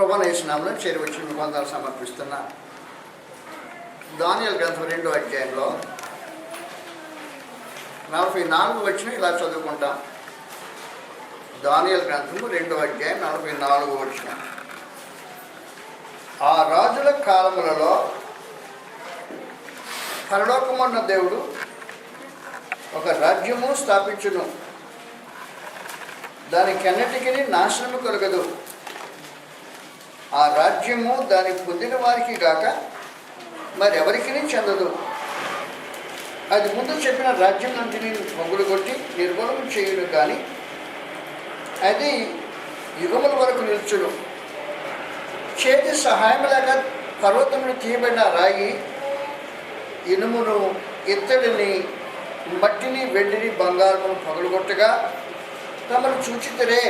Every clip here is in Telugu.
ప్రభువైన యేసు నామములో చేరి వచ్చి మీకు వందనాలు సమర్పిస్తున్నా. దానియేలు గ్రంథం 2వ అధ్యాయంలో 44 వచనం ఇలా చదువుకుంటాం. దానియేలు గ్రంథము 2వ అధ్యాయం 44 వచనం. ఆ రాజుల కాలములలో పరలోకమున్న దేవుడు ఒక రాజ్యము స్థాపించును, దానికన్నిటికీ నాశనము కలగదు. ఆ రాజ్యము దాని పొందిన వారికి గాక మరి ఎవరికి చెందదు. అది ముందు చెప్పిన రాజ్యం నంటిని పొంగులు కొట్టి నిర్మూలన చేయును, కానీ అది యుగముల వరకు నిల్చును. చేతి సహాయం లేక పర్వతమును తీయబడిన రాయి ఇనుమును, ఇత్తడిని, మట్టిని, వెండిని, బంగారమును పగలగొట్టగా తమను చూచితరే.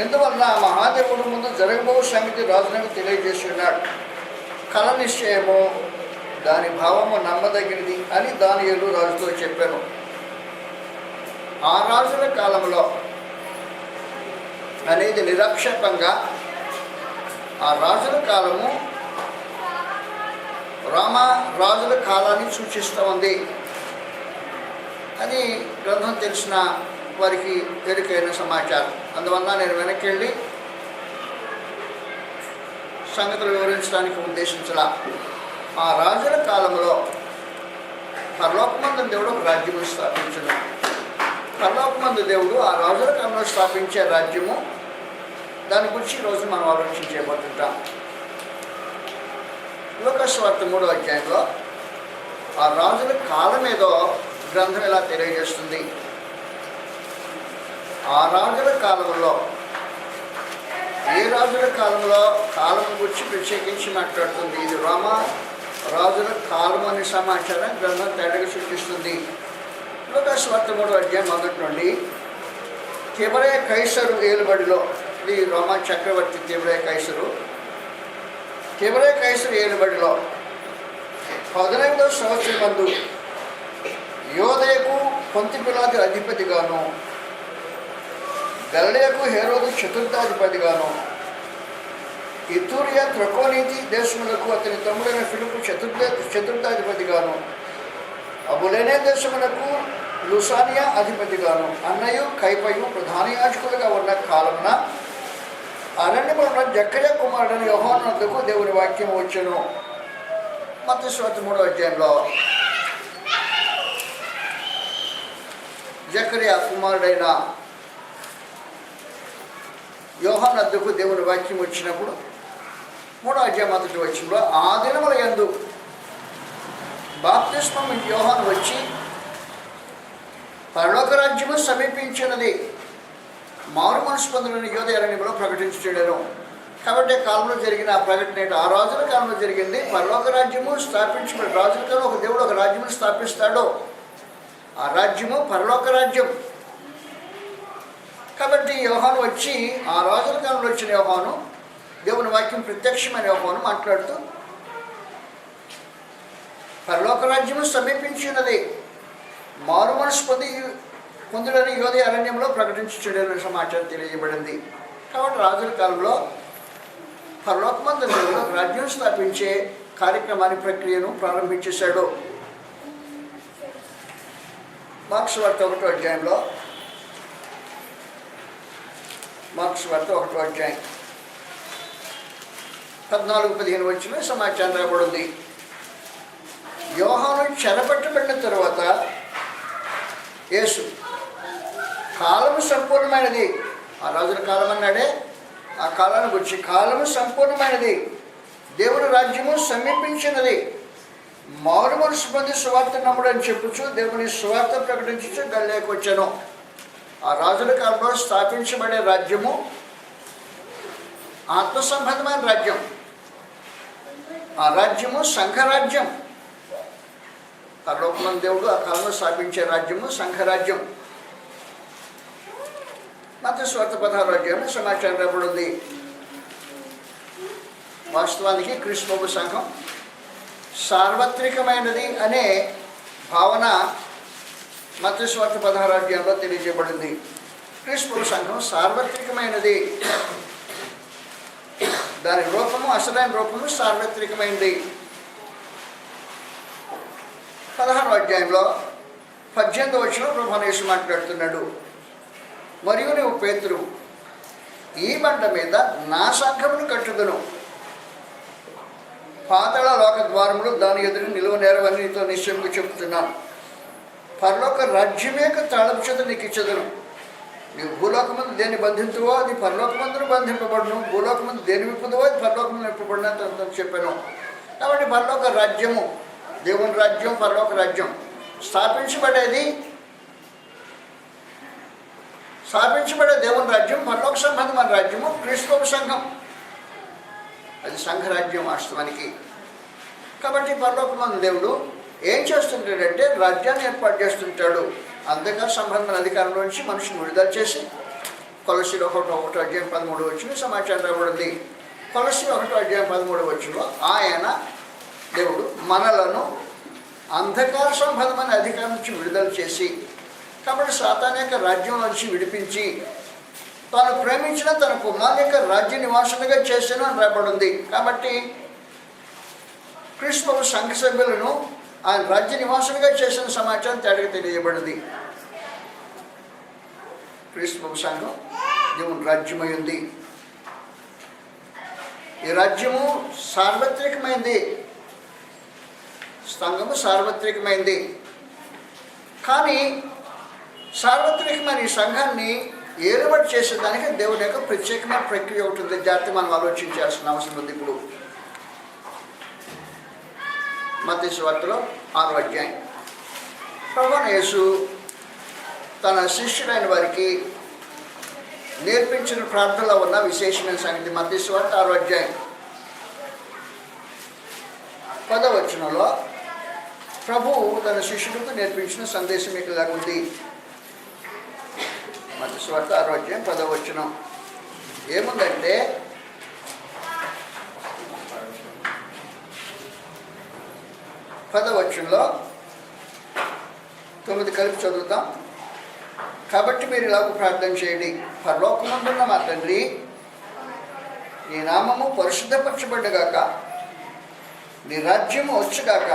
ఎందువల్ల ఆ మహాదేవుడు ముందు జరగబో సంగతి రాజునకు తెలియజేసి ఉన్నాడు. కళ నిశ్చయము, దాని భావము నమ్మదగినది అని దానియేలు రాజుతో చెప్పాను. ఆ రాజుల కాలంలో అనేది నిరక్షేపంగా ఆ రాజుల కాలము రాజుల కాలాన్ని సూచిస్తూ ఉంది అని గ్రంథం తెలిసిన వారికి ఎరుకైన సమాచారం. అందువల్ల నేను వెనక్కి వెళ్ళి సంగతులు వివరించడానికి ఉద్దేశించలా. ఆ రాజుల కాలంలో పరలోకమందు దేవుడు ఒక రాజ్యము స్థాపించను. పరలోకమందు దేవుడు ఆ రాజుల కాలంలో స్థాపించే రాజ్యము, దాని గురించి ఈరోజు మనం ఆలోచించబోతుంటాం. లూకాసు సువార్త 3వ అధ్యాయంలో ఆ రాజుల కాలం ఏదో గ్రంథం ఇలా తెలియజేస్తుంది. ఆ రాజుల కాలంలో, ఏ రాజుల కాలంలో, కాలం గురించి ప్రత్యేకించి మాట్లాడుతుంది. ఇది రాజుల కాలం అనే సమాచారం గ్రంథం తేడాగా సూచిస్తుంది. లూకాసు సువార్త 3వ అధ్యాయం 1 నుండి తిబెరే కైసరు ఏలుబడిలో, ఇది రోమా చక్రవర్తి తిబెరే కైసరు ఏలుబడిలో 18వ సంవత్సరం మందు యోదయకు పొంతి పిలాతు అధిపతిగాను, గలిలయకు హేరోదు చతుర్థాధిపతిగాను, ఇతూరియా త్రకోనీతి దేశములకు అతని తమ్ముడైన ఫిలిప్పు చతుర్థాధిపతిగాను, అబులేనే దేశములకు లుసానియా అధిపతిగాను, అన్నయు కైపయు ప్రధాన యాజకులుగా ఉన్న కాలమున అరణ్యమున జక్కర్యా కుమారుడైన యోహాను వద్దకు దేవుని వాక్యం వచ్చెను. మత్తయి సువార్త 3వ అధ్యాయంలో జక్కర్యా కుమారుడైన యోహాను వద్దకు దేవుని వాక్యం వచ్చినప్పుడు 3వ అధ్యాయం 1వ వచనంలో, ఆ దినముల యందు బాప్తిస్మం యోహాను వచ్చి పరలోక రాజ్యము సమీపించినది మారు మనసు పొందిన యోదయ అరణ్యంలో ప్రకటించుచుండెను. కాబట్టి కాలంలో జరిగిన ఆ ప్రకటన ఆ రాజుల కాలంలో జరిగింది. పరలోక రాజ్యము స్థాపించబడి, రాజుల కాలంలో ఒక దేవుడు ఒక రాజ్యమును స్థాపిస్తాడు. ఆ రాజ్యము పరలోక రాజ్యం. కాబట్టి యోహాను వచ్చి, ఆ రాజుల కాలంలో వచ్చిన యోహాను, దేవుని వాక్యం ప్రత్యక్షమైన యోహాను మాట్లాడుతూ పరలోక రాజ్యము సమీపించినది, మారు మనసు పొందుడని యోదయ అరణ్యంలో ప్రకటించుచుండెను సమాచారం తెలియజేయబడింది. కాబట్టి రాజుల కాలంలో పరలోకమందు దేవుడు రాజ్యం స్థాపించే కార్యక్రమాన్ని, ప్రక్రియను ప్రారంభించేశాడు. మార్కు సువార్త 1వ అధ్యాయంలో, మార్కు సువార్త 1వ అధ్యాయం 14-15 వచ్చిన సమాచారం రాబడింది. యోహాను చెరపట్టబడిన తరువాత యేసు, కాలము సంపూర్ణమైనది, ఆ రాజుల కాలం అన్నాడే, ఆ కాలాన్ని గురించి, కాలము సంపూర్ణమైనది, దేవుని రాజ్యము సమీపించినది, మారు మనసు పొంది సువార్త నమ్ముడు అని చెప్పుచు దేవుని సువార్త ప్రకటించు గలిలయకు వచ్చాను. ఆ రాజుల కాలంలో స్థాపించబడే రాజ్యము ఆత్మ సంబంధమైన రాజ్యం. ఆ రాజ్యము సంఘరాజ్యం. పరలోకమందు దేవుడు ఆ కాలంలో స్థాపించే రాజ్యము సంఘరాజ్యం. మత్తయి సువార్త 16వ అధ్యాయంలో సమాచారం రాబడింది. వాస్తవానికి క్రీస్తు సంఘం సార్వత్రికమైనది అనే భావన మత్తయి సువార్త 16వ అధ్యాయంలో తెలియజేయబడింది. క్రీస్తు సంఘం సార్వత్రికమైనది. దాని రూపము, అసలైన రూపము సార్వత్రికమైంది. 16వ అధ్యాయంలో 18వ వచనంలో ప్రభువైన యేసు మాట్లాడుతున్నాడు. మరియు నీవు పేతురు, ఈ బండ మీద నా సంఘమును కట్టుదును, పాతాళ లోక ద్వారములు దాని ఎదురు నిలువనేరవని నీతో నిశ్చయముగా చెబుతున్నాను. పరలోక రాజ్యమేక తాళపు చేత నీకు ఇచ్చెదను. నీవు భూలోకమందు దేన్ని బంధించువో అది పరలోకమందును బంధింపబడును, భూలోకమందు దేని విప్పుదువో అది పరలోకమందు విప్పబడిన చెప్పాను. కాబట్టి పరలోక రాజ్యము, దేవుని రాజ్యం, పరలోక రాజ్యం స్థాపించబడే దేవుని రాజ్యం, పరలోక సంబంధమైన రాజ్యము క్రీస్తు సంఘం. అది సంఘరాజ్యం వాస్తవానికి. కాబట్టి పరలోకమందు దేవుడు ఏం చేస్తుంటాడంటే రాజ్యాన్ని ఏర్పాటు చేస్తుంటాడు. అంధకార సంబంధమైన అధికారంలో నుంచి మనిషిని విడుదల చేసి, కొలస్సీలు 1 అధ్యాయం 13 వచ్చిన సమాచారం రాబడింది. కొలస్సీలు 1 అధ్యాయం 13 వచ్చినలో ఆయన దేవుడు మనలను అంధకార సంబంధమైన అధికారం నుంచి విడుదల చేసి, కాబట్టి సాతాను యొక్క రాజ్యం నుంచి విడిపించి తాను ప్రేమించిన తన కుమారుని యొక్క రాజ్య నివాసులుగా చేశాను అని రాబడింది. కాబట్టి క్రీస్తు సంఘ సభ్యులను ఆయన రాజ్య నివాసులుగా చేసిన సమాచారం తేడాగా తెలియబడింది. క్రీస్తు సంఘం దేవుని రాజ్యమై ఉంది. ఈ రాజ్యము సార్వత్రికమైంది, సంఘము సార్వత్రికమైంది. కానీ సార్వత్రికమైన ఈ సంఘాన్ని ఏలుబడి చేసేదానికి దేవుని యొక్క ప్రత్యేకమైన ప్రక్రియ ఒకటి ఉంది. జాగ్రత్త మనం ఆలోచించాల్సిన అవసరం ఉంది. ఇప్పుడు మత్తయి సువార్తలో 6వ అధ్యాయం ప్రభువైన యేసు తన శిష్యులైన వారికి నేర్పించిన ప్రార్థనలో ఉన్న విశేషమైన సంగతి. మత్తయి సువార్త 6వ అధ్యాయం 10వ వచనంలో ప్రభువు తన శిష్యులకు నేర్పించిన సందేశం ఇక్కడ ఉంది. మత్తయి సువార్త 6వ అధ్యాయం 10వ వచనం ఏముందంటే, 10వ వచనంలో 9 కలిపి చదువుతాం. కాబట్టి మీరు ఇలాగ ప్రార్థన చేయండి. పరలోకమందున్న మా తండ్రి, నీ నామము పరిశుద్ధపరచబడ్డగాక, నీ రాజ్యము వచ్చుగాక.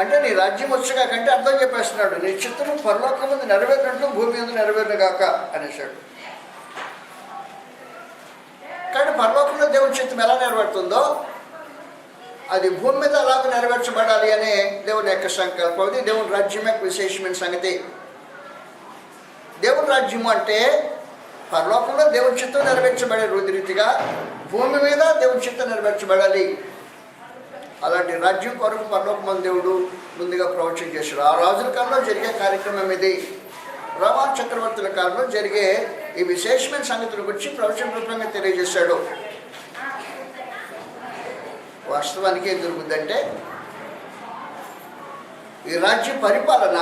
అంటే నీ రాజ్యం వచ్చుగాక అంటే అర్థం చెప్పేస్తున్నాడు, నీ చిత్తము పరలోకమందు నెరవేరినట్లు భూమి మీద నెరవేరుగాక అనేసాడు. కానీ పరలోకంలో దేవుని చిత్తం ఎలా నెరవేరుతుందో అది భూమి మీద అలాగ నెరవేర్చబడాలి అనే దేవుని యొక్క సంకల్పం. అది దేవుని రాజ్యం యొక్క విశేషమైన సంగతి. దేవుని రాజ్యము అంటే పరలోకంలో దేవుని చిత్తం నెరవేర్చబడే రీతిగా భూమి మీద దేవుని చిత్తం నెరవేర్చబడాలి. అలాంటి రాజ్యం కొరకు పరలోకమందు దేవుడు ముందుగా ప్రవచన చేశాడు. ఆ రాజుల కాలంలో జరిగే కార్యక్రమం ఇది. రోమా చక్రవర్తుల కాలంలో జరిగే ఈ విశేషమైన సంగతుల గురించి ప్రవచన రూపంగా తెలియజేశాడు. వాస్తవానికి ఏం జరుగుతుందంటే, ఈ రాజ్య పరిపాలన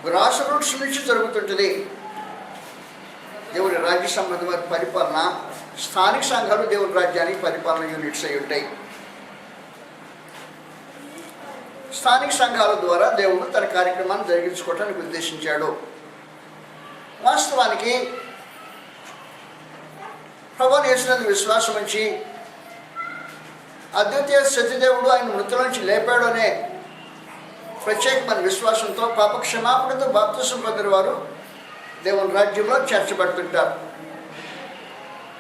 గ్రాస్ రూట్స్ నుంచి జరుగుతుంటుంది. దేవుని రాజ్య సంబంధమైన పరిపాలన స్థానిక సంఘాలు దేవుని రాజ్యానికి పరిపాలన యూనిట్స్ అయి ఉంటాయి. స్థానిక సంఘాల ద్వారా దేవుడు తన కార్యక్రమాన్ని జరిగించుకోవటానికి ఉద్దేశించాడు. వాస్తవానికి ప్రభువుని యేసునందు విశ్వాసం ఉంచి అద్వితీయ సత్యదేవుడు ఆయన మృతుల నుంచి లేపాడు అనే ప్రత్యేకమైన విశ్వాసంతో పాపక్షమాపణతో బాప్తిసం పొందిన వారు దేవుని రాజ్యంలో చేర్చబడుతుంటారు.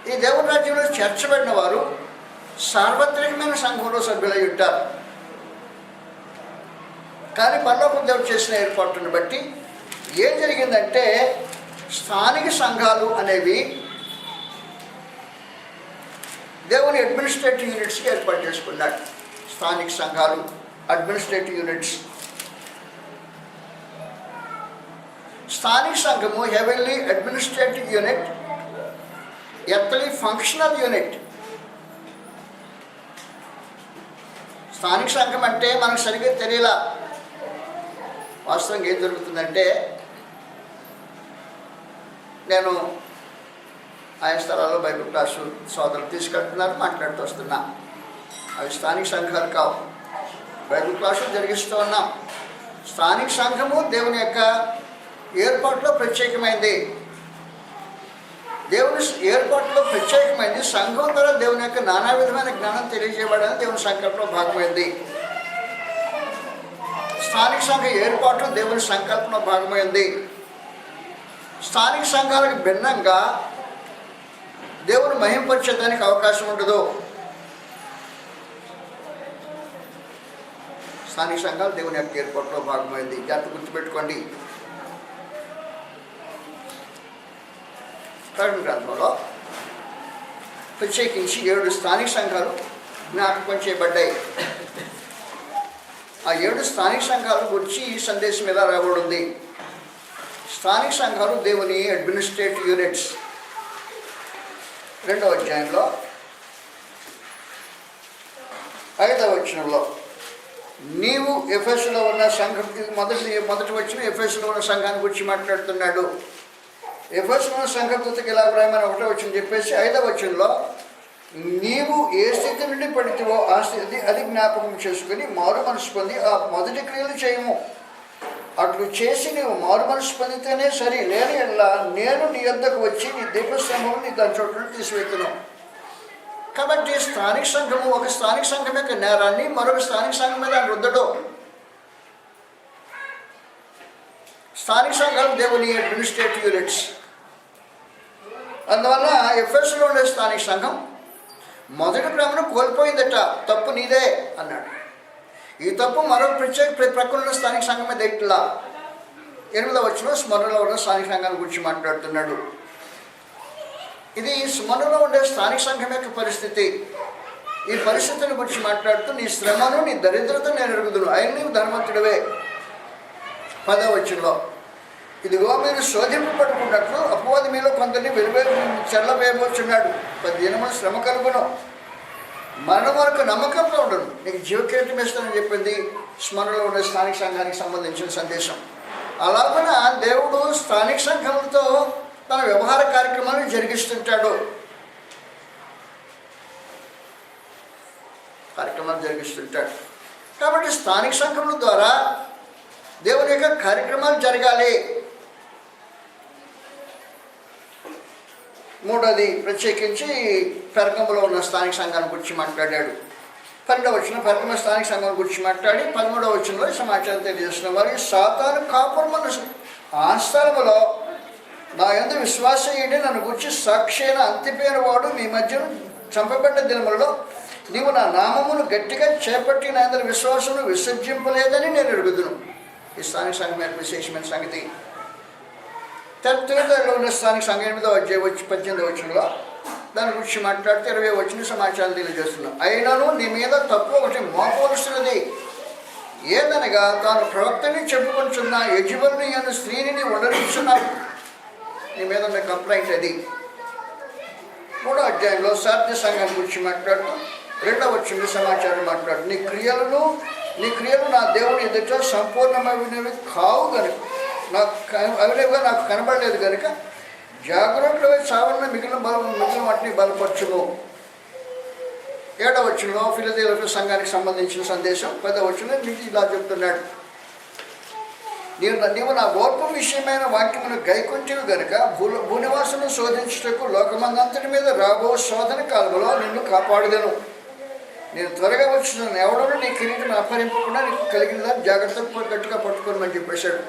ఈ దేవుని రాజ్యంలో చేర్చబడిన వారు సార్వత్రికమైన సంఘంలో సభ్యులై ఉంటారు. కానీ పరలోకం దేవుడు చేసిన ఏర్పాటును బట్టి ఏం జరిగిందంటే, స్థానిక సంఘాలు అనేవి దేవుని అడ్మినిస్ట్రేటివ్ యూనిట్స్కి ఏర్పాటు చేసుకున్నాడు. స్థానిక సంఘాలు అడ్మినిస్ట్రేటివ్ యూనిట్స్. స్థానిక సంఘము heavenly administrative unit, earthly functional unit. స్థానిక సంఘం అంటే మనకు సరిగ్గా తెలియలా. వాస్తవంగా ఏం జరుగుతుందంటే, నేను ఆయా స్థలాల్లో బైబిల్ క్లాసు సోదరులు తీసుకెళ్తున్నారు, మాట్లాడుతూ వస్తున్నా. అవి స్థానిక సంఘాలు కావు. బైబిల్ క్లాసులు జరిగిస్తూ ఉన్నాం. స్థానిక సంఘము దేవుని యొక్క ఏర్పాటులో ప్రత్యేకమైంది. దేవుని ఏర్పాటులో ప్రత్యేకమైంది. సంఘం ద్వారా దేవుని యొక్క నానా విధమైన జ్ఞానం తెలియజేయబడాలని దేవుని సంకల్పంలో భాగమైంది. స్థానిక సంఘ ఏర్పాటు దేవుని సంకల్పంలో భాగమైంది. స్థానిక సంఘాలకు భిన్నంగా దేవుని మహింపరిచేదానికి అవకాశం ఉండదు. స్థానిక సంఘాలు దేవుని యొక్క ఏర్పాటులో భాగమైంది. జాగ్రత్త గుర్తుపెట్టుకోండి. ప్రకటన గ్రంథంలో ప్రత్యేకించి 7 స్థానిక సంఘాలు జ్ఞాపకం చేయబడ్డాయి. ఆ 7 స్థానిక సంఘాల గురించి ఈ సందేశం ఎలా రాబడింది. స్థానిక సంఘాలు దేవుని అడ్మినిస్ట్రేటివ్ యూనిట్స్. 2వ అధ్యాయంలో 5వ వచనంలో నీవు ఎఫెసులో ఉన్న సంఘం, మొదటి వచ్చిన ఎఫెసులో ఉన్న సంఘాన్ని గురించి మాట్లాడుతున్నాడు. ఎఫెసులో ఉన్న సంఘదూతకి ఎలా రాయమని 1వ వచనం చెప్పేసి 5వ వచనంలో నీవు ఏ స్థితి నుండి పడితేవో ఆ స్థితి అది జ్ఞాపకం చేసుకుని మారు మనసు పొంది ఆ మొదటి క్రియలు చేయము. అట్లు చేసి నీవు మారు మనసు పొందితేనే సరి, లేని ఎల్లా నేను నీ వద్దకు వచ్చి నీ దీపస్తంభం నీ దాని చోట్ల తీసివేతును. కాబట్టి స్థానిక సంఘము ఒక స్థానిక సంఘం యొక్క నేరాన్ని మరొక స్థానిక సంఘం మీద రుద్దడు. స్థానిక సంఘాలు దేవుని అడ్మినిస్ట్రేటివ్ యూనిట్స్. అందువల్ల ఎఫెసులో ఉండే స్థానిక సంఘం మొదటి ప్రేమను కోల్పోయిందట. తప్పు నీదే అన్నాడు. ఈ తప్పు మరొక ప్రక్కన స్థానిక సంఘం మీద ఇట్లా 8వ వచనంలో స్మరణలో ఉన్న స్థానిక సంఘాన్ని గురించి మాట్లాడుతున్నాడు. ఇది స్మరణలో ఉండే స్థానిక సంఘం యొక్క పరిస్థితి. ఈ పరిస్థితిని గురించి మాట్లాడుతూ నీ శ్రమను నీ దరిద్రతను నేను ఎరుగుదును, ఆయన నీవు ధనవంతుడివే. 10వ వచనంలో ఇదిగో మీరు శోధింపబడుకున్నట్లు అపవాది మీలో కొందరిని చెల్లవేయబోచున్నాడు. 10 దినములు శ్రమ కలుగును, మరణం వరకు నమ్మకంతో ఉండను, నీకు జీవకిరీటం ఇస్తానని చెప్పింది స్మరణలో ఉండే స్థానిక సంఘానికి సంబంధించిన సందేశం. అలాగన దేవుడు స్థానిక సంఘంతో తన వ్యవహార కార్యక్రమాలను జరిగిస్తుంటాడు. కాబట్టి స్థానిక సంఘముల ద్వారా దేవుని యొక్క కార్యక్రమాలు జరగాలి. 3వది ప్రత్యేకించి పెరగములో ఉన్న స్థానిక సంఘాన్ని గురించి మాట్లాడాడు. 12వ వచనం పెరగమ స్థానిక సంఘం గురించి మాట్లాడి 13వ వచనంలో సమాచారం తెలియజేస్తున్న వారి సాతాను కాపురమున్న ఆ స్థలములో నా యందు విశ్వాసయుడి నన్ను గురించి సాక్షైన అంతిపోయిన వాడు మీ మధ్యను చంపబడ్డ దినములలో నీవు నా నామమును గట్టిగా చేపట్టి నా అందరి విశ్వాసమును విసర్జింపలేదని నేను ఎరుగుదును. ఈ స్థానిక సంఘం యొక్క విశేషమైన సంగతి. తిరుపతిలో ఉన్న స్థానిక సంఘం 8వ అధ్యాయం 18వ వచనంలో దాని గురించి మాట్లాడితే 20వ వచనం సమాచారం తెలియజేస్తున్నాం. అయినను నీ మీద తప్పు ఒకటి మోపవలసినది, ఏదనగా తాను ప్రవక్తని చెప్పుకొంచున్న యజమాని అన్న స్త్రీని ఉండనిస్తున్నాడు. నీ మీద ఉన్న కంప్లైంట్ అది. 3వ అధ్యాయంలో సాధ్య సంఘం గురించి మాట్లాడుతూ 2వ వచనం సమాచారం మాట్లాడు. నీ క్రియలు నా దేవుని ఎదుట సంపూర్ణమైనవి కావు కనుక అవినేవిగా నాకు కనబడలేదు కనుక జాగ్రత్తగా చావన్న మిగిలిన వాటిని బలపరచును. 7వ వచనంలో ఫిలదెల్ఫియా సంఘానికి సంబంధించిన సందేశం 10వ వచనం నీకు ఇలా చెప్తున్నాడు. నీవు నా ఓర్పు విషయమైన వాక్యమును గైకొంటివి గనుక భూనివాసును శోధించుటకు లోకమందంతటి మీద రాబో శోధన కాలంలో నిన్ను కాపాడుదను. నేను త్వరగా వచ్చిన ఎవడో నీ కిరీటం అపహరింపకుండా నీకు కలిగిన దాన్ని జాగ్రత్తగా గట్టిగా పట్టుకోమని చెప్పేశాడు.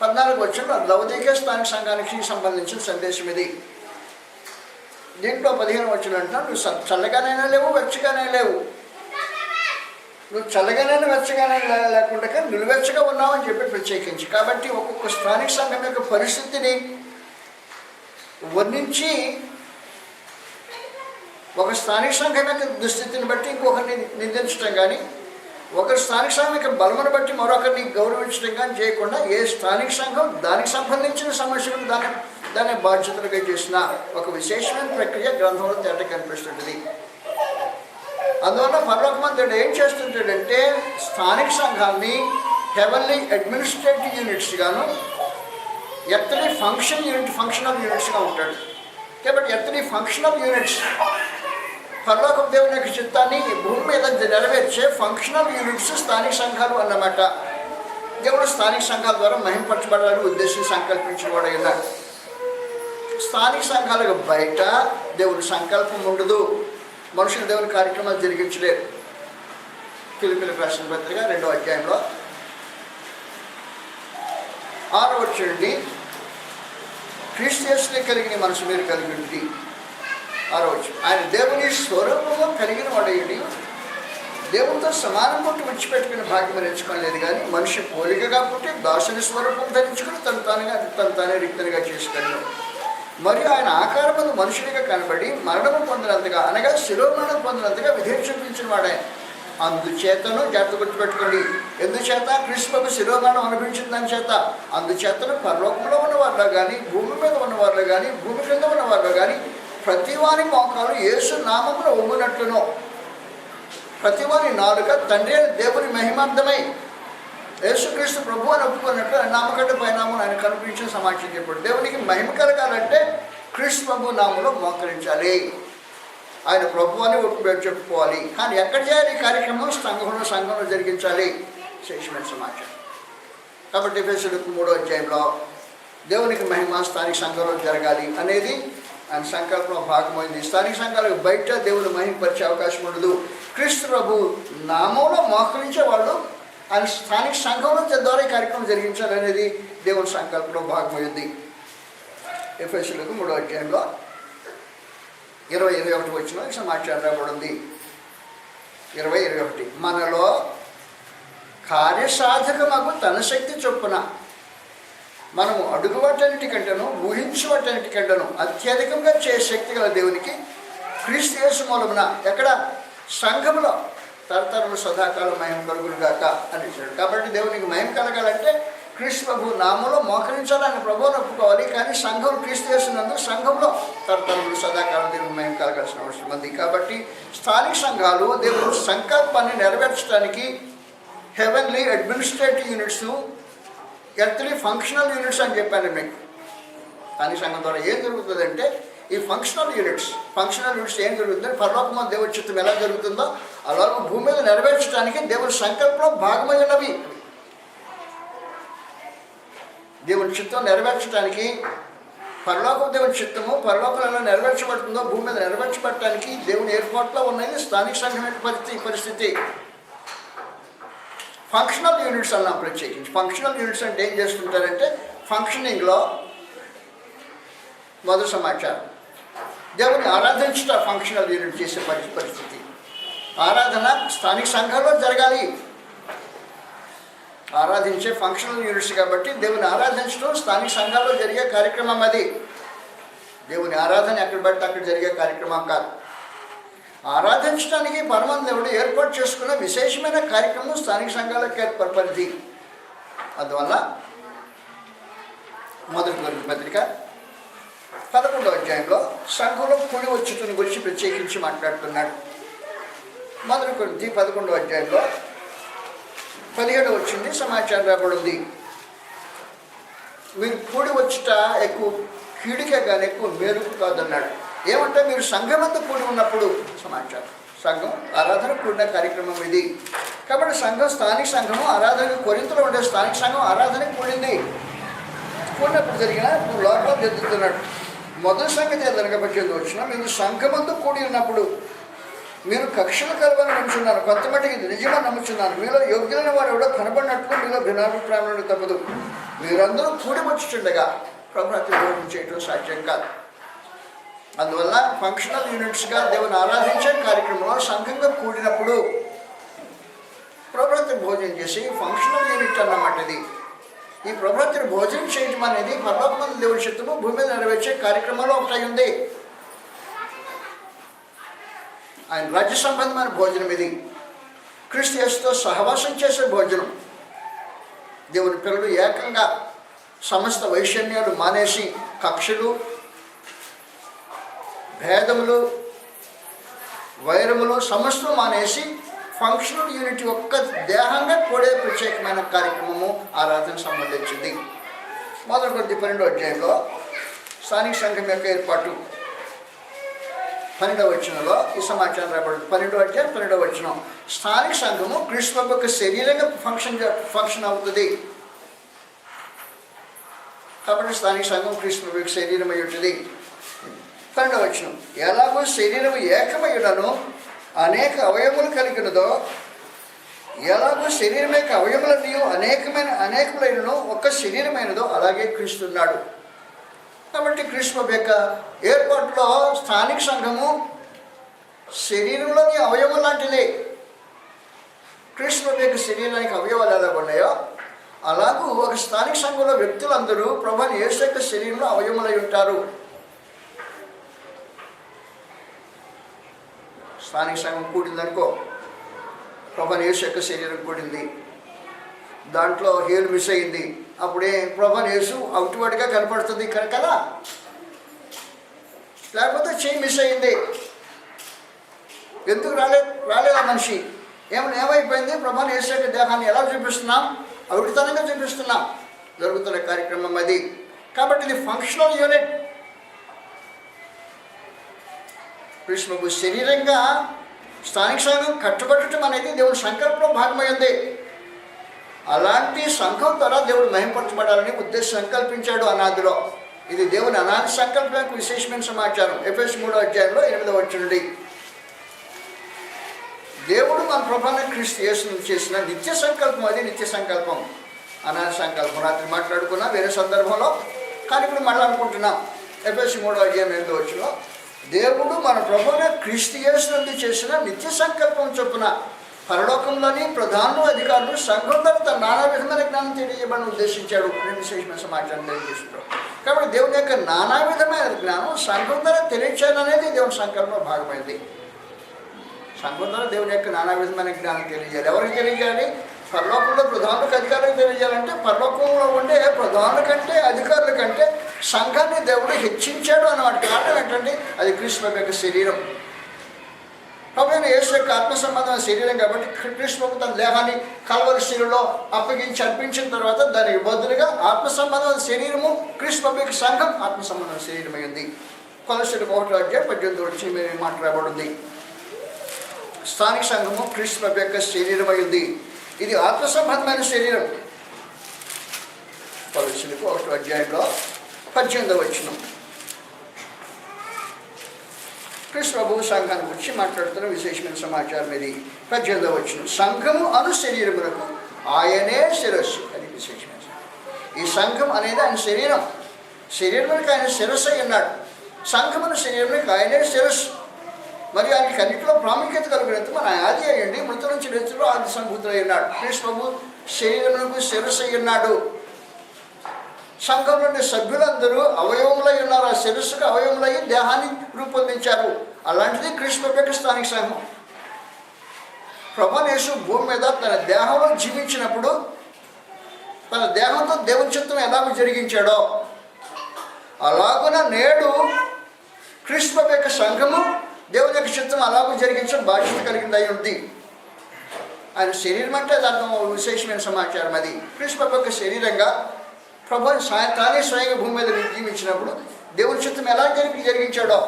14వ వచనంలో లవదీకే స్థానిక సంఘానికి సంబంధించిన సందేశం ఇది. దీంట్లో 15వ వచనం అంటున్నా నువ్వు చల్లగానైనా లేవు, వెచ్చగానే లేవు. నువ్వు చల్లగానైనా వెచ్చగానే లేకుండా కానీ నిలువెచ్చగా ఉన్నావని చెప్పి ప్రత్యేకించి. కాబట్టి ఒక్కొక్క స్థానిక సంఘం యొక్క పరిస్థితిని వర్ణించి ఒక స్థానిక సంఘం యొక్క దుస్థితిని బట్టి ఇంకొకరిని నిందించడం కానీ, ఒకరి స్థానిక సంఘం యొక్క బలమును బట్టి మరొకరిని గౌరవించడం కానీ చేయకుండా ఏ స్థానిక సంఘం దానికి సంబంధించిన సమస్యలను దాన్ని బాధ్యతలుగా చేసిన ఒక విశేషమైన ప్రక్రియ గ్రంథంలో తేట కనిపిస్తుంటుంది. అందువల్ల పరలోకమంతుడు ఏం చేస్తుంటాడంటే స్థానిక సంఘాన్ని హెవెన్లీ అడ్మినిస్ట్రేటివ్ యూనిట్స్ గాను ఎర్త్లీ ఫంక్షనల్ యూనిట్స్గా ఉంటాడు. కాబట్టి ఎర్త్లీ ఫంక్షనల్ యూనిట్స్ పరలోక దేవుని యొక్క చిత్తాన్ని భూమి మీద నెరవేర్చే ఫంక్షనల్ యూనిట్స్ స్థానిక సంఘాలు అన్నమాట. దేవుడు స్థానిక సంఘాల ద్వారా మహింపరచబడాలని ఉద్దేశం సంకల్పించిన వాడు అయినాడు. స్థానిక సంఘాలకు బయట దేవుని సంకల్పం ఉండదు. మనుషులు దేవుని కార్యక్రమాలు జరిగించలేరు. ఫిలిప్పీయులకు రాసిన పత్రిక 2వ అధ్యాయంలో 6వ వచనం, క్రీస్తు యేసులో కలిగిన మనసు మీరు కలిగి ఉంది. 6వ వచనం, ఆయన దేవుని స్వరూపము కలిగిన వాడయుడి దేవునితో సమానం పుట్టి విడిచిపెట్టుకుని భాగ్యం నేర్చుకోలేదు, కానీ మనిషి పోలికగా పుట్టి దాసుని స్వరూపం ధరించుకుని తను తానే రిక్తనిగా చేసుకున్నాడు. మరియు ఆయన ఆకారమందు మనుషునిగా కనబడి మరణము పొందినంతగా, అనగా శిరోమరణం పొందినంతగా విధేయం చూపించిన వాడే. అందుచేతను జాగ్రత్త గుర్తుపెట్టుకోండి, ఎందుచేత క్రీస్తుకు శిరోమరణం అనుభవించిన దాని చేత, అందుచేతను పరలోకంలో ఉన్నవారిలో కానీ, భూమి మీద ఉన్నవారిలో కానీ, భూమి కింద ఉన్నవారిలో కానీ ప్రతివాని మోకాలు యేసు నామములో ఒమ్మునట్లును, ప్రతివాని నాలుక తండ్రి అయిన దేవుని మహిమార్థమై యేసుక్రీస్తు ప్రభు అని ఒప్పుకున్నట్లు ఆయన నామకంటే పైనామం ఆయన కనిపించిన సమాచారం చెప్పాడు. దేవునికి మహిమ కలగాలంటే క్రీస్తు ప్రభు నామంలో మోకరించాలి, ఆయన ప్రభు అని చెప్పుకోవాలి. కానీ ఎక్కడ చేయాలి ఈ కార్యక్రమం? సంఘంలో జరిగించాలి. శేషమైన సమాచారం. కాబట్టి ఎఫెసీయులకు 3వ అధ్యాయంలో దేవునికి మహిమ స్థానిక సంఘంలో జరగాలి అనేది ఆయన సంకల్పంలో భాగమైంది. స్థానిక సంఘాలకు బయట దేవుని మహిమపరిచే అవకాశం ఉండదు. క్రీస్తు ప్రభు నామంలో మోకరించే వాళ్ళు ఆయన స్థానిక సంఘంలో ద్వారా ఈ కార్యక్రమం జరిగించాలనేది దేవుని సంకల్పంలో భాగమైంది. ఎఫెసీయులకు 3వ అధ్యాయంలో 20-21 వచనం ఈ సమాచారం రాబడింది. 20-21, మనలో కార్యసాధకమగు తన శక్తి చొప్పున మనము అడుగు వాటన్నిటికంటేను ఊహించు వాటన్నిటికంటేను అత్యధికంగా చేసే శక్తి గల దేవునికి క్రీస్తు యేసు మూలమున ఎక్కడ? సంఘములో తరతరములు సదాకాలం మహిమ కలుగును గాక అని ఇచ్చాడు. కాబట్టి దేవునికి మహిమ కలగాలంటే క్రీస్తు ప్రభు నామంలో మోకరించాలని ప్రభువుని ఒప్పుకోవాలి. కానీ సంఘం క్రీస్తు యేసునందు సంఘంలో తరతరములు సదాకాలం దేవుని మహిమ కలగాల్సిన అవసరం ఉంది. కాబట్టి స్థానిక సంఘాలు దేవుని సంకల్పాన్ని నెరవేర్చడానికి heavenly administrative units, earthly functional units అని చెప్పాను మీకు. స్థానిక సంఘం ద్వారా ఏం జరుగుతుందంటే ఈ ఫంక్షనల్ యూనిట్స్ ఏం జరుగుతుందంటే పరలోకమ దేవుడి చిత్తం ఎలా జరుగుతుందో అలాగే భూమి మీద నెరవేర్చడానికి దేవుని సంకల్పంలో భాగమైనవి. దేవుని చిత్తం నెరవేర్చడానికి పరలోకం దేవుని చిత్తము పరలోకం ఎలా నెరవేర్చబడుతుందో భూమి మీద నెరవేర్చబడటానికి దేవుని ఏర్పాట్లో ఉన్నది స్థానిక సంఘమైన పరిస్థితి. ఫంక్షనల్ యూనిట్స్ అన్నాం ప్రత్యేకించి. ఫంక్షనల్ యూనిట్స్ అంటే ఏం చేస్తుంటారంటే ఫంక్షనింగ్లో మొదటి సమాచారం దేవుని ఆరాధించట ఫంక్షనల్ యూనిట్ చేసే పరిస్థితి. ఆరాధన స్థానిక సంఘంలో జరగాలి. ఆరాధించే ఫంక్షనల్ యూనిట్స్ కాబట్టి దేవుని ఆరాధించడం స్థానిక సంఘాల్లో జరిగే కార్యక్రమం. అది దేవుని ఆరాధన ఎక్కడ పడితే అక్కడ జరిగే కార్యక్రమం కాదు. ఆరాధించడానికి పరమాత్మ దేవుడు ఏర్పాటు చేసుకున్న విశేషమైన కార్యక్రమం స్థానిక సంఘాలకు ఏర్పరిది. అందువల్ల మొదటి కొరింథీ పత్రిక 11వ అధ్యాయంలో సంఘంలో కూడి వచ్చుతుని గురించి ప్రత్యేకించి మాట్లాడుతున్నాడు. మొదటి కొరింథీ 11వ అధ్యాయంలో 17వ వచనం సమాచారం రాబడింది. మీరు కూడి వచ్చుట ఎక్కువ కీడికే కానీ ఎక్కువ మేలుకు కాదన్నాడు. ఏమంటే మీరు సంఘమంతా కూడి ఉన్నప్పుడు సమాచారం సంఘం ఆరాధన కూడిన కార్యక్రమం ఇది. కాబట్టి స్థానిక సంఘము ఆరాధన కొరింథీలో ఉండే స్థానిక సంఘం ఆరాధన కూడింది. కూడినప్పుడు జరిగిన లోకంలో జరుగుతున్నాడు. మొదటి సంగతి ఏదనగా 18వ వచనం, మీరు సంఘమంతా కూడి ఉన్నప్పుడు మీరు కక్షలు కలవని నమ్ముచున్నాను, కొంతమటికి ఇది నిజమని నమ్ముచున్నాను. మీలో యోగ్యులైన వారు ఎవడో కనబడినట్లు మీలో భిన్నాభిప్రాయాలు తప్పదు. మీరందరూ కూడి వచ్చుచుండగా ప్రభుత్వం భోజనం చేయడం సాధ్యం కాదు. అందువల్ల ఫంక్షనల్ యూనిట్స్గా దేవుని ఆరాధించే కార్యక్రమంలో సంఘంగా కూడినప్పుడు ప్రభుత్వం భోజనం చేసి ఫంక్షనల్ యూనిట్ అన్నమాట ఇది. ఈ ప్రభుత్వం భోజనం చేయటం అనేది పరలోకమందు దేవుని చిత్తము భూమి మీద నెరవేర్చే కార్యక్రమంలో ఒకటి ఉంది. ఆయన రాజ్య సంబంధమైన భోజనం ఇది. క్రీస్తు యేసుతో సహవాసం చేసే భోజనం. దేవుని పిల్లలు ఏకంగా సమస్త వైషమ్యాలు మానేసి కక్షలు, భేదములు, వైరములు సమస్తం మానేసి ఫంక్షనల్ యూనిట్ ఒక్క దేహంగా కూడే ప్రత్యేకమైన కార్యక్రమము ఆరాధన సంబంధించింది. మొదటి కొరింథీ 12వ అధ్యాయంలో స్థానిక సంఘం యొక్క ఏర్పాటు 12వ వచనంలో ఈ సమాచారం రాబడింది. 12వ అధ్యాయం 12వ వచనం, స్థానిక సంఘము క్రీస్తు యొక్క శరీరంగా ఫంక్షన్ అవుతుంది. కాబట్టి స్థానిక సంఘం క్రీస్తు యొక్క శరీరం అయి ఉంటుంది. 12వ వచనం, ఎలాగో శరీరము ఏకమయుడను అనేక అవయములు కలిగినదో, ఎలాగో శరీరం యొక్క అవయములన్నీ అనేకములైనను ఒక్క శరీరమైనదో అలాగే క్రీస్తున్నాడు. కాబట్టి క్రీస్తు యొక్క ఏర్పాటులో స్థానిక సంఘము శరీరంలోని అవయవం లాంటిదే. క్రీస్తు యొక్క శరీరానికి అవయవాలు ఎలా ఉన్నాయో అలాగూ ఒక స్థానిక సంఘంలో వ్యక్తులందరూ ప్రభువైన యేసు యొక్క శరీరంలో అవయములై ఉంటారు. స్థానిక సంఘం కూడిందనుకో, ప్రభువైన యేసు యొక్క శరీరం కూడింది, దాంట్లో హేలు మిస్ అయింది, అప్పుడే ప్రభువైన యేసు అవుట్వర్డ్గా కనపడుతుంది కదా. లేకపోతే చెయ్యి మిస్ అయింది, ఎందుకు రాలేదా మనిషి, ఏమైపోయింది, ప్రభువైన యేసు యొక్క దేహాన్ని ఎలా చూపిస్తున్నాం, అవిడితనంగా చూపిస్తున్నాం. జరుగుతున్న కార్యక్రమం అది. కాబట్టి ఇది ఫంక్షనల్ యూనిట్. కృష్ణకు శరీరంగా స్థానిక సంఘం కట్టుబట్టడం అనేది దేవుడి సంకల్పంలో భాగమైంది. అలాంటి సంఘం ద్వారా దేవుడు మహింపరచబడాలని ఉద్దేశం సంకల్పించాడు అనాదిలో. ఇది దేవుని అనాది సంకల్పానికి విశేషమైన సమాచారం. ఎఫెసీ 3వ అధ్యాయంలో 8వ వచనం నుండి దేవుడు మన ప్రభువైన క్రీస్తు యేసును చేసిన నిత్య సంకల్పం. అది నిత్య సంకల్పం, అనాది సంకల్పం. రాత్రి మాట్లాడుకున్నా వేరే సందర్భంలో, కానీ ఇప్పుడు మళ్ళీ అనుకుంటున్నాం. ఎఫెసీ 3వ అధ్యాయం 8వ వచనంలో దేవుడు మన ప్రభువైన క్రీస్తు యేసును చేసిన నిత్య సంకల్పం చొప్పున పరలోకంలోని ప్రధానులు అధికారులు సంఘంలో తన నానా విధమైన జ్ఞానం తెలియజేయమని ఉద్దేశించాడు. విశేషమైన సమాచారం తెలియజేస్తున్నాడు. కాబట్టి దేవుని యొక్క నానా విధమైన జ్ఞానం సంఘం ద్వారా తెలియచేయాలనేది దేవుని సంకల్పంలో భాగమైంది. సంఘం ద్వారా దేవుని యొక్క నానా విధమైన జ్ఞానం తెలియజేయాలి. ఎవరికి తెలియజేయాలి? పరలోకంలో ప్రధానులకు అధికారులకు తెలియజేయాలంటే పరలోకంలో ఉండే ప్రధానుల కంటే అధికారుల కంటే సంఘాన్ని దేవుడు హెచ్చించాడు అన్నమాట. కారణం ఏంటంటే అది క్రీస్తు యొక్క శరీరం. ప్రభువైన యేసు యొక్క ఆత్మ సంబంధమైన శరీరం కాబట్టి క్రీస్తు తన దేహాన్ని కల్వరి శిలువలో అప్పగించి అర్పించిన తర్వాత దానికి బదులుగా ఆత్మ సంబంధమైన శరీరము క్రీస్తు యొక్క సంఘం ఆత్మ సంబంధమైన శరీరమైంది. కొలస్సీయులకు 1వ అధ్యాయం 18వ వచనం మీద మాట్లాడబడింది. స్థానిక సంఘము క్రీస్తు యొక్క శరీరమైంది. ఇది ఆత్మ సంబంధమైన శరీరం. కొలస్సీయులకు 1వ అధ్యాయంలో 18వ వచనం క్రీస్తు ప్రభువు సంఘాన్ని గురించి మాట్లాడుతున్న విశేషమైన సమాచారం ఇది. 18వ వచనం, సంఘము అను శరీరములకు ఆయనే శిరస్సు. అది విశేషమైన. ఈ సంఘం అనేది ఆయన శరీరం. శరీరానికి ఆయన శిరస్సు అయి ఉన్నాడు. సంఘమున శరీరానికి ఆయనే శిరస్సు. మరి ఆయనకి అన్నింటిలో ప్రాముఖ్యత కలిగినంత మన ఆది అయ్యండి, మృతుల నుంచి లేచులో ఆది సంభూతులు అయి ఉన్నాడు. క్రీస్తు ప్రభువు శరీరములకు శిరస్సు అయి ఉన్నాడు. సంఘంలోని సభ్యులందరూ అవయవములై ఉన్నారు. ఆ శిరస్సుకు అవయవములై దేహాన్ని రూపొందించారు. అలాంటిది క్రీస్తు యొక్క స్థానిక సంఘం. ప్రభువైన యేసు భూమి మీద తన దేహంలో జీవించినప్పుడు తన దేహంతో దేవుని చిత్తం ఎలాగో జరిగించాడో అలాగున నేడు క్రీస్తు యొక్క సంఘము దేవుని యొక్క చిత్తం అలాగూ జరిగించడం బాధ్యత కలిగిందై ఉంది. ఆయన శరీరం అంటే దాంట్లో విశేషమైన సమాచారం. అది క్రీస్తు యొక్క శరీరంగా ప్రభు తానే స్వయంగా భూమి మీద జీవించినప్పుడు దేవుని చిత్తం ఎలా జరిగించాడో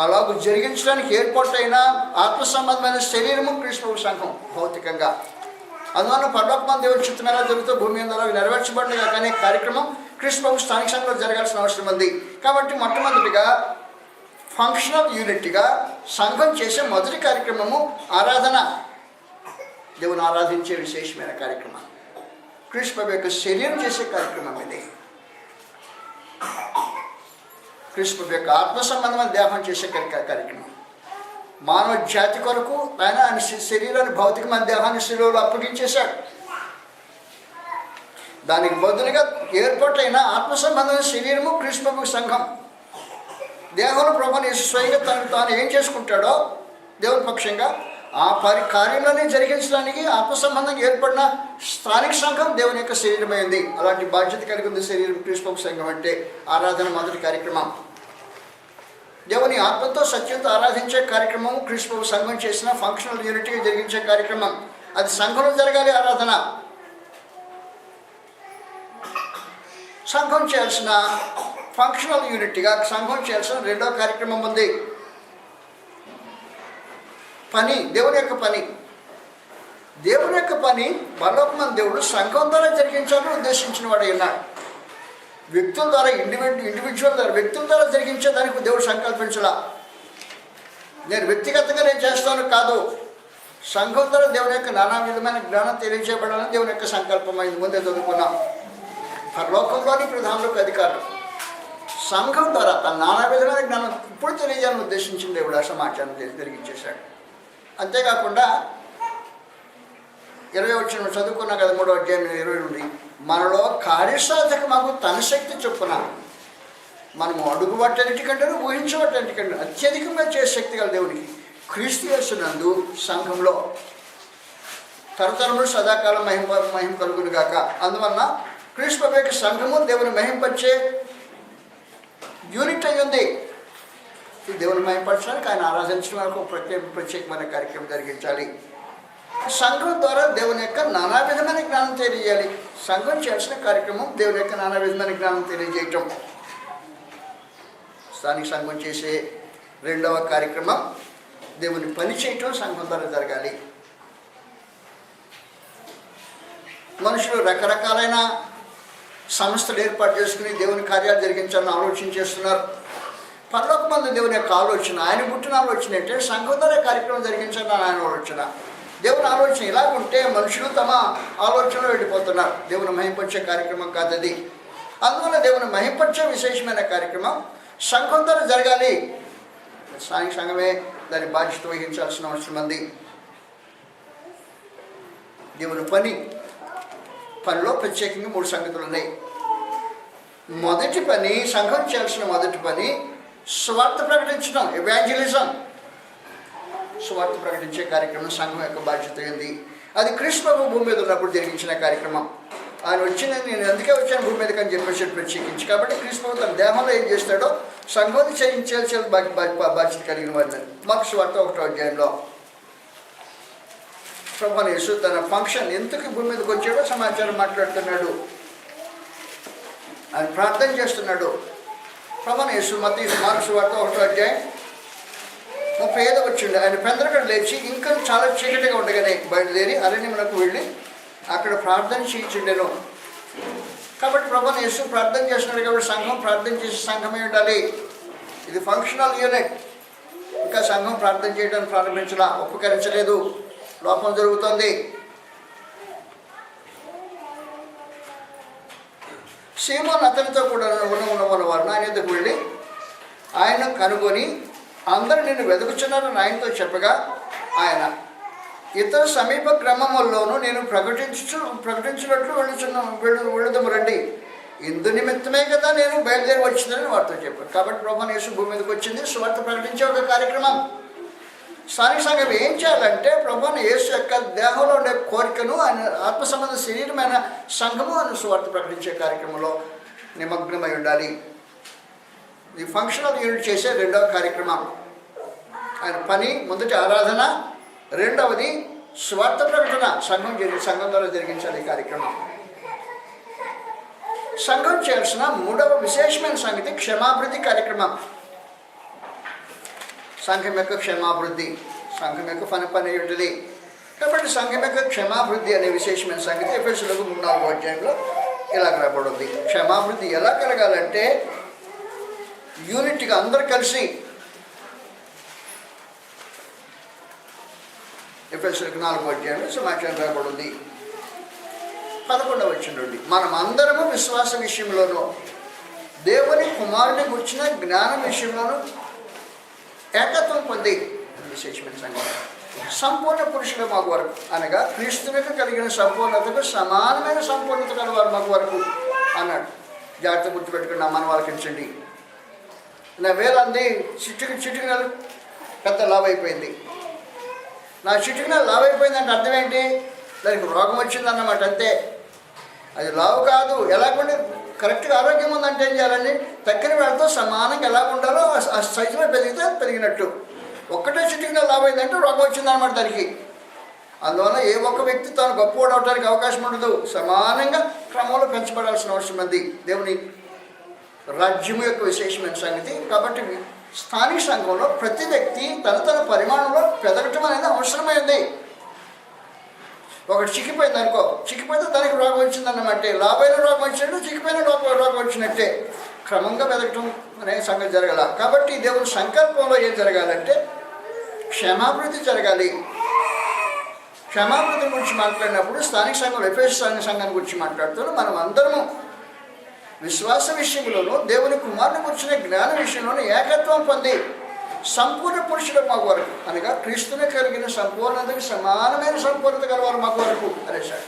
అలాగూ జరిగించడానికి ఏర్పాటైన ఆత్మ సంబంధమైన శరీరము క్రీస్తు సంఘం భౌతికంగా. అందువల్ల పరలోకమందు దేవుని చిత్తం ఎలా జరుగుతూ భూమి మీద నెరవేర్చబడిన కానీ కార్యక్రమం క్రీస్తు స్థానిక సంఘంలో జరగాల్సిన అవసరం ఉంది. కాబట్టి మొట్టమొదటిగా ఫంక్షనల్ యూనిట్గా సంఘం చేసే మొదటి కార్యక్రమము ఆరాధన. దేవుని ఆరాధించే విశేషమైన కార్యక్రమం. క్రీస్తు యొక్క శరీరం చేసే కార్యక్రమం ఇది. క్రీస్తు యొక్క ఆత్మ సంబంధమైన దేహం చేసే కార్యక్రమం. మానవ జాతి కొరకు ఆయన శరీరాన్ని భౌతికమైన దేహాన్ని శిలువలో అప్పగించేశాడు. దానికి బదులుగా ఏర్పాటైన ఆత్మ సంబంధమైన శరీరము క్రీస్తు సంఘం. దేహంలో ప్రభువుని యేసు స్వయంగా తాను ఏం చేసుకుంటాడో దేవుని పక్షంగా ఆ కార్యంలోనే జరిగించడానికి ఆత్మ సంబంధంగా ఏర్పడిన స్థానిక సంఘం దేవుని యొక్క శరీరమైంది. అలాంటి బాధ్యత కలిగి ఉంది శరీరం క్రీస్తు సంఘం అంటే. ఆరాధన మొదటి కార్యక్రమం. దేవుని ఆత్మతో సత్యంతో ఆరాధించే కార్యక్రమం క్రీస్తు సంఘం చేసిన ఫంక్షనల్ యూనిట్గా జరిగించే కార్యక్రమం. అది సంఘంలో జరగాలి. ఆరాధన సంఘం చేయాల్సిన ఫంక్షనల్ యూనిట్గా సంఘం చేయాల్సిన రెండో కార్యక్రమం ఉంది. పని, దేవుని యొక్క పని. దేవుని యొక్క పని పరలోకమందు దేవుడు సంఘం ద్వారా జరిగించాలని ఉద్దేశించిన వాడు ఉన్నాడు. వ్యక్తుల ద్వారా ఇండివిజువల్ ద్వారా వ్యక్తుల ద్వారా జరిగించేదానికి దేవుడు సంకల్పించలా. నేను వ్యక్తిగతంగా నేను చేస్తాను కాదు, సంఘం ద్వారా దేవుని యొక్క నానా విధమైన జ్ఞానం తెలియజేయబడాలని దేవుని యొక్క సంకల్పమైంది. ముందే చదువుకున్నాం. పరలోకంలోని ప్రధానులకు అధికారులు సంఘం ద్వారా తన నానా విధమైన జ్ఞానం ఇప్పుడు తెలియజేయాలని ఉద్దేశించిన దేవుడు ఆ సమాచారం జరిగించేశాడు. అంతేకాకుండా 20 వచ్చిన చదువుకున్నా కదా, 3వ అధ్యాయం 20 నుండి, మనలో కార్యసాధక మాకు తన శక్తి చొప్పున మనము అడుగు వాటన్నిటికంటే ఊహించబట్టన్నిటికంటే అత్యధికంగా చేసే శక్తి గల దేవునికి క్రీస్తు యేసునందు సంఘంలో తరతరములు సదాకాలం మహిమ కలుగును గాక. అందువలన క్రీస్తు ప్రభు యొక్క సంఘము దేవుని మహింపరిచే యూనిట్ అయి ఉంది. ఈ దేవుని మహింపరచడానికి ఆయన ఆరాధించడం వరకు ప్రత్యేకమైన కార్యక్రమం జరిగించాలి. సంఘం ద్వారా దేవుని యొక్క నానా విధమైన జ్ఞానం తెలియజేయాలి. సంఘం చేసిన కార్యక్రమం దేవుని యొక్క నానా విధమైన జ్ఞానం తెలియజేయటం. స్థానిక సంఘం చేసే రెండవ కార్యక్రమం దేవుని పని చేయటం సంఘం ద్వారా జరగాలి. మనుషులు రకరకాలైన సంస్థలు ఏర్పాటు చేసుకుని దేవుని కార్యాలు జరిగించాలని ఆలోచన చేస్తున్నారు. పరలోకమందు దేవుని యొక్క ఆలోచన, ఆయన పుట్టిన ఆలోచన అంటే సంఘం ద్వారా కార్యక్రమం జరిగించాలని ఆయన ఆలోచన. దేవుని ఆలోచన ఇలాగుంటే మనుషులు తమ ఆలోచనలో వెళ్ళిపోతున్నారు. దేవుని మహింపరిచే కార్యక్రమం కాదు అది. అందువల్ల దేవుని మహింపరిచే విశేషమైన కార్యక్రమం సంఘం ద్వారా జరగాలి. స్థానిక సంఘమే దాని బాధ్యత వహించాల్సిన అవసరం ఉంది. దేవుని పనిలో ప్రత్యేకంగా 3 సంగతులు ఉన్నాయి. మొదటి పని, సంఘం చేయాల్సిన మొదటి పని స్వార్థ ప్రకటించడం, ఎవాంజలిజం. స్వార్థ ప్రకటించే కార్యక్రమం సంఘం యొక్క బాధ్యత ఉంది. అది క్రీస్తు ప్రభు భూమి మీద ఉన్నప్పుడు జరిగించిన కార్యక్రమం. ఆయన వచ్చిందని నేను అందుకే వచ్చాను భూమి మీదకి అని చెప్పేసి ప్రత్యేకించి. కాబట్టి క్రీస్తు ప్రభు తన దేహంలో ఏం చేస్తాడో సంఘాన్ని చేయించాల్సిన బాధ్యత కలిగిన వాడిని. మార్క్స్ వార్త 1వ అధ్యాయంలో ప్రభువైన యేసు తన ఫంక్షన్ ఎందుకు భూమి మీదకి వచ్చాడో సమాచారం మాట్లాడుతున్నాడు. ఆయన ప్రార్థన చేస్తున్నాడు. ప్రభువైన యేసు మార్క్స్ వార్త 1వ అధ్యాయం 35 వచ్చిండు. ఆయన పెందరకడ లేచి ఇంకా చాలా చీకటిగా ఉండగానే బయలుదేరి అరణ్యమునకు వెళ్ళి అక్కడ ప్రార్థన చేయించుండెను. కాబట్టి ప్రభువైన యేసు ప్రార్థన చేస్తున్నాడు కాబట్టి సంఘం ప్రార్థన చేసే సంఘమే ఉండాలి. ఇది ఫంక్షనల్ యూనిట్. ఇంకా సంఘం ప్రార్థన చేయడానికి ప్రారంభించలా, ఉపకరించలేదు, లోపం జరుగుతుంది. సీమోను అతనితో కూడా ఉన్నవారు ఆయన ఎదుకు వెళ్ళి ఆయన కనుగొని అందరూ నిన్ను వెతుకుచున్నారని ఆయనతో చెప్పగా ఆయన ఇతర సమీప గ్రామముల్లోనూ నేను ప్రకటించినట్లు వెళుదము రండి, ఇందు నిమిత్తమే కదా నేను బయలుదేరి వచ్చిందని వారితో చెప్పారు. కాబట్టి ప్రభువైన యేసు భూమి మీదకి వచ్చింది స్వార్థ ప్రకటించే ఒక కార్యక్రమం. స్థానిక సంఘం ఏం చేయాలంటే ప్రభువైన యేసు యొక్క దేహంలో ఉండే కోరికను, ఆయన ఆత్మ సంబంధ శరీరమైన సంఘము ఆయన స్వార్థ ప్రకటించే కార్యక్రమంలో నిమగ్నమై ఉండాలి. ఈ ఫంక్షనల్ యూనిట్ చేసే రెండవ కార్యక్రమం. ఆయన పని మొదటి ఆరాధన, రెండవది స్వార్థ ప్రకటన. సంఘం ద్వారా జరిగించాలి ఈ కార్యక్రమం. సంఘం చేయాల్సిన 3వ విశేషమైన సంగతి క్షమాభివృద్ధి కార్యక్రమం. సంఘం యొక్క క్షమాభివృద్ధి, సంఘం యొక్క పని ఉంటుంది. కాబట్టి సంఘం యొక్క క్షమాభివృద్ధి అనే విశేషమైన సంగతి ఎఫెసీయులకు 3-4 అధ్యాయంలో ఇలా రాబడింది. క్షమాభివృద్ధి ఎలా కలగాలంటే యూనిట్గా అందరు కలిసి, ఎఫెసీయులకు 4వ అధ్యాయంలో సమాచారం రాబడింది. 11వ వచనం నుండి మనం అందరము విశ్వాస విషయంలోనూ దేవుని కుమారుని గురించిన జ్ఞానం విషయంలోనూ ఏకత్వం పొంది విశేషమైన సంగతి సంపూర్ణ పురుషుల మగు వరకు, అనగా క్రీస్తునికి కలిగిన సంపూర్ణతకు సమానమైన సంపూర్ణత కలవారు మగు వరకు అన్నాడు. జాగ్రత్త గుర్తుపెట్టుకుని నా మనం ఆలకించండి. నా వేలంది చిటికిన పెద్ద లావ్ అయిపోయింది. నా చిటికిన లావ్ అయిపోయిందంటే అర్థం ఏంటి? దానికి రోగం వచ్చిందన్నమాట, అంతే. అది లావు కాదు. ఎలాగుండి కరెక్ట్గా ఆరోగ్యం ఉందంటే ఏం చేయాలండి? తక్కిన వాళ్ళతో సమానంగా ఎలా ఉండాలో ఆ సైజులో పెరిగితే పెరిగినట్టు. ఒక్కటే చిటికిన లావ్ అయిందంటే రోగం వచ్చిందన్నమాట దానికి. అందువల్ల ఏ ఒక్క వ్యక్తి తాను గొప్పవాడు అవడానికి అవకాశం ఉండదు. సమానంగా క్రమంలో పెంచబడాల్సిన అవసరం ఉంది. దేవుని రాజ్యం యొక్క విశేషమైన సంగతి. కాబట్టి స్థానిక సంఘంలో ప్రతి వ్యక్తి తన పరిమాణంలో పెరగటం అనేది అవసరమైంది. ఒకటి చిక్కిపోయింది అనుకో, చిక్కిపోతే దానికి రోగం వచ్చింది వచ్చిందన్నమాట. లాభైన రోగం వచ్చినట్టు, చిక్కిపోయిన రోగం వచ్చినట్టే క్రమంగా వెదగటం అనే సంగతి జరగాల. కాబట్టి దేవుని సంకల్పంలో ఏం జరగాలంటే క్షమాభివృద్ధి జరగాలి. క్షమాభివృద్ధి గురించి మాట్లాడినప్పుడు స్థానిక సంఘం, ఎఫెసు స్థానిక సంఘాన్ని గురించి మాట్లాడుతూ మనం అందరము విశ్వాస విషయంలోనూ దేవుని కుమారుని గురించిన జ్ఞాన విషయంలోనూ ఏకత్వం పొంది సంపూర్ణ పురుషుడు మాకు వరకు, అనగా క్రీస్తుని కలిగిన సంపూర్ణతకి సమానమైన సంపూర్ణత గలవారు మాకు వరకు అనేసాడు.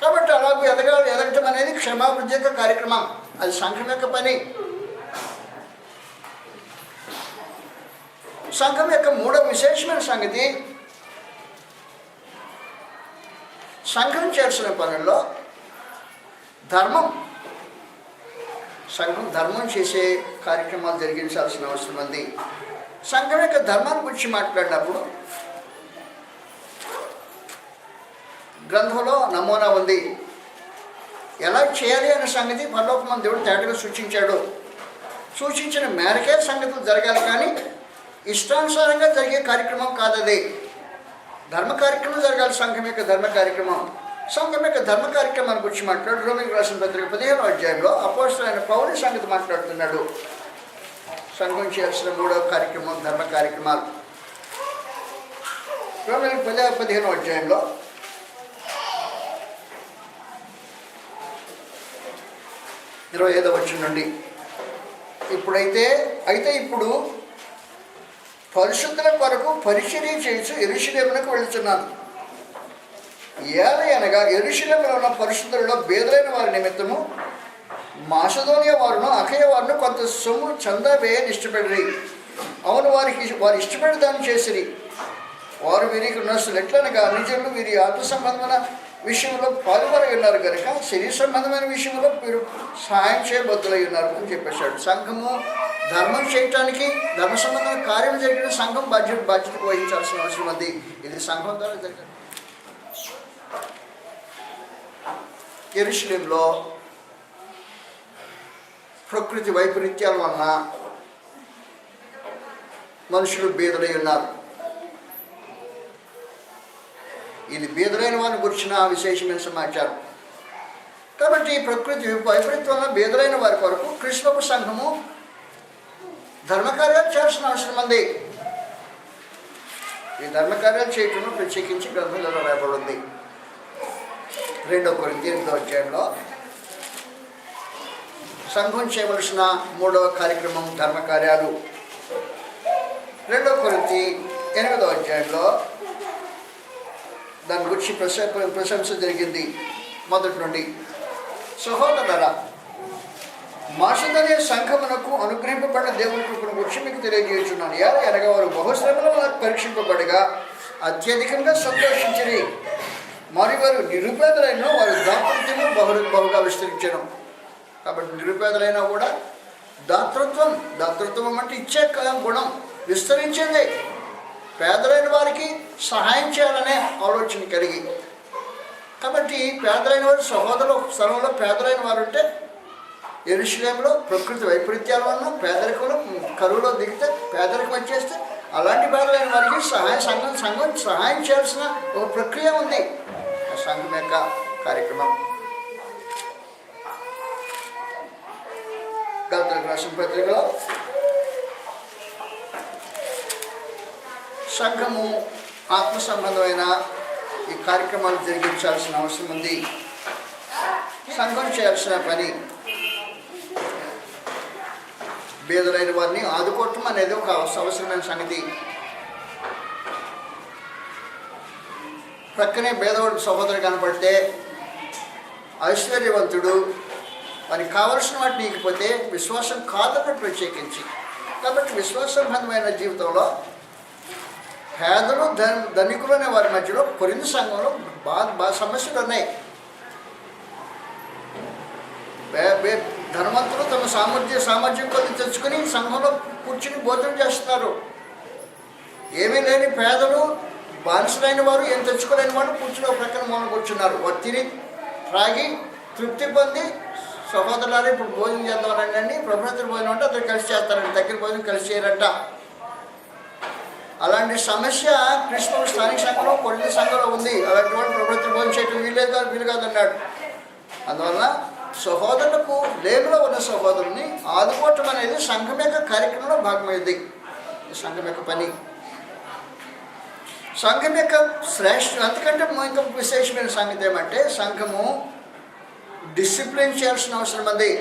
కాబట్టి అలాగే ఎదగటం అనేది క్షమాభివృద్ధి యొక్క కార్యక్రమం. అది సంఘం యొక్క పని. సంఘం యొక్క మూడవ విశేషమైన సంగతి, సంఘం చేసిన పనుల్లో ధర్మం. సంఘం ధర్మం చేసే కార్యక్రమాలు జరిగించాల్సిన అవసరం ఉంది. సంఘం యొక్క ధర్మాన్ని గురించి మాట్లాడినప్పుడు గ్రంథంలో నమూనా ఉంది. ఎలా చేయాలి అనే సంగతి పరలోకమందు దేవుడు తేటగా సూచించాడు. సూచించిన మేరకే సంగతులు జరగాలి, కానీ ఇష్టానుసారంగా జరిగే కార్యక్రమం కాదది. ధర్మ కార్యక్రమం జరగాలి. సంఘం యొక్క ధర్మ కార్యక్రమం. సంఘం యొక్క ధర్మ కార్యక్రమాన్ని గురించి మాట్లాడు రోమీయులకు రాసిన పత్రిక 15వ అధ్యాయంలో అపోస్తలుడైన పౌలు సంగతి మాట్లాడుతున్నాడు. సంఘం చేయాల్సిన మూడవ కార్యక్రమం ధర్మ కార్యక్రమాలు. రోమీయులకు 15వ అధ్యాయంలో 25వ వచనం నుండి, ఇప్పుడు పరిశుద్ధుల కొరకు పరిచర్య చేసి యెరూషలేమునకు వెళుతున్నాను. ఏలయనగా యెరూషలేములో ఉన్న పరిశుద్ధులలో బేదలైన వారి నిమిత్తము మాసిదోనియా వారును అఖయ వారును కొంత సొమ్ము చందా వేయని ఇష్టపడిరి. అవును, వారు ఇష్టపడి దాన్ని చేసిరి. వారు వీరికి నష్టలు ఎట్లనగా నిజంలో వీరి ఆత్మ సంబంధమైన విషయంలో పాల్గొని ఉన్నారు కనుక శరీర సంబంధమైన విషయంలో మీరు సహాయం చేయబద్దులై ఉన్నారు అని చెప్పేశాడు. సంఘము ధర్మం చేయటానికి, ధర్మ సంబంధమైన కార్యం జరిగిన సంఘం బాధ్యత వహించాల్సిన అవసరం ఉంది. ఇది సంఘం ద్వారా జరిగింది. యెరూషలేములో ప్రకృతి వైపరీత్యాల వలన మనుషులు బీదలై ఉన్నారు. ఇది బీదలైన వారిని గురించిన విశేషమైన సమాచారం. కాబట్టి ప్రకృతి వైపరీత్యం వలన బీదలైన వారి కొరకు క్రీస్తు సంఘము ధర్మకార్యాలు చేయాల్సిన అవసరం ఉంది. ఈ ధర్మకార్యాలు చేయటంలో ప్రత్యేకించి గ్రంథంలో రాయబడింది. 2 కొరింథీ 8వ అధ్యాయంలో సంఘం చేయవలసిన మూడవ కార్యక్రమం ధర్మకార్యాలు. 2 కొరింథీ 8వ అధ్యాయంలో దాని గురించి ప్రశంస జరిగింది. మొదటి నుండి, సహోదరులారా, మాసిదోనియ సంఘమునకు అనుగ్రహింపబడిన దేవుని కృపను గురించి మీకు తెలియజేస్తున్నాను. అనగా వారు బహుశ్రమలో పరీక్షింపబడగా అత్యధికంగా సంతోషించిరి. మరి వారు నిరుపేదలైన వారు దాతృత్వము బహుగా విస్తరించను. కాబట్టి నిరుపేదలైనా కూడా దాతృత్వం అంటే ఇచ్చే గుణం విస్తరించింది. పేదలైన వారికి సహాయం చేయాలనే ఆలోచన కలిగి, కాబట్టి పేదలైన వారు సహోదరుల స్థలంలో పేదలైన వారు ఉంటే యెరూషలేములో ప్రకృతి వైపరీత్యాల వలన పేదరికంలో కరువులో దిగితే పేదరికం వచ్చేస్తే అలాంటి పేదలైన వారికి సంఘం సహాయం చేయాల్సిన ఒక ప్రక్రియ ఉంది. సంఘం యొక్క కార్యక్రమం. గలతీయులకు రాసిన పత్రికలో సంఘము ఆత్మ సంబంధమైన ఈ కార్యక్రమాలు జరిగించాల్సిన అవసరం ఉంది. సంఘం చేయాల్సిన పని బీదలైన వారిని ఆదుకోవటం అనేది ఒక అవసరమైన సంగతి. ప్రక్కనే బేదవాడు సహోదరు కనపడితే ఐశ్వర్యవంతుడు వారికి కావలసిన వాటిని ఇకపోతే విశ్వాసం కాదన్నట్టు ప్రత్యేకించి. కాబట్టి విశ్వాసంబంధమైన జీవితంలో పేదలు ధనికులు అనే వారి మధ్యలో కొరింథీ సంఘంలో బాగా సమస్యలు ఉన్నాయి. ధనవంతులు తమ సామర్థ్యం కొద్ది తెచ్చుకొని సంఘంలో కూర్చుని భోజనం చేస్తున్నారు. ఏమీ లేని పేదలు, బానిసలైన వారు, ఏం తెచ్చుకోలేని వారు కూర్చుని ఒక ప్రక్కన మూల కూర్చున్నారు. వారు తిని త్రాగి తృప్తి పొంది సహోదరులారా ఇప్పుడు భోజనం చేద్దామనండి, ప్రభుత్వ భోజనం అంటే అతను కలిసి చేస్తారండి, దగ్గర భోజనం కలిసి చేయరంట. అలాంటి సమస్య క్రీస్తు స్థానిక సంఘంలో కొరింథీ సంఘంలో ఉంది. అలాంటి వాడు ప్రభుత్వ భోజనం చేయటం వీలు కాదన్నాడు. అందువల్ల సహోదరులకు లేమిలో ఉన్న సహోదరుని ఆదుకోవటం అనేది సంఘం యొక్క కార్యక్రమంలో భాగమైంది. సంఘం యొక్క పని, సంఘం యొక్క అంతకంటే ఇంకా విశేషమైన సంగతి ఏమంటే సంఘము డిసిప్లిన్ చేయాల్సిన అవసరం ఉంది.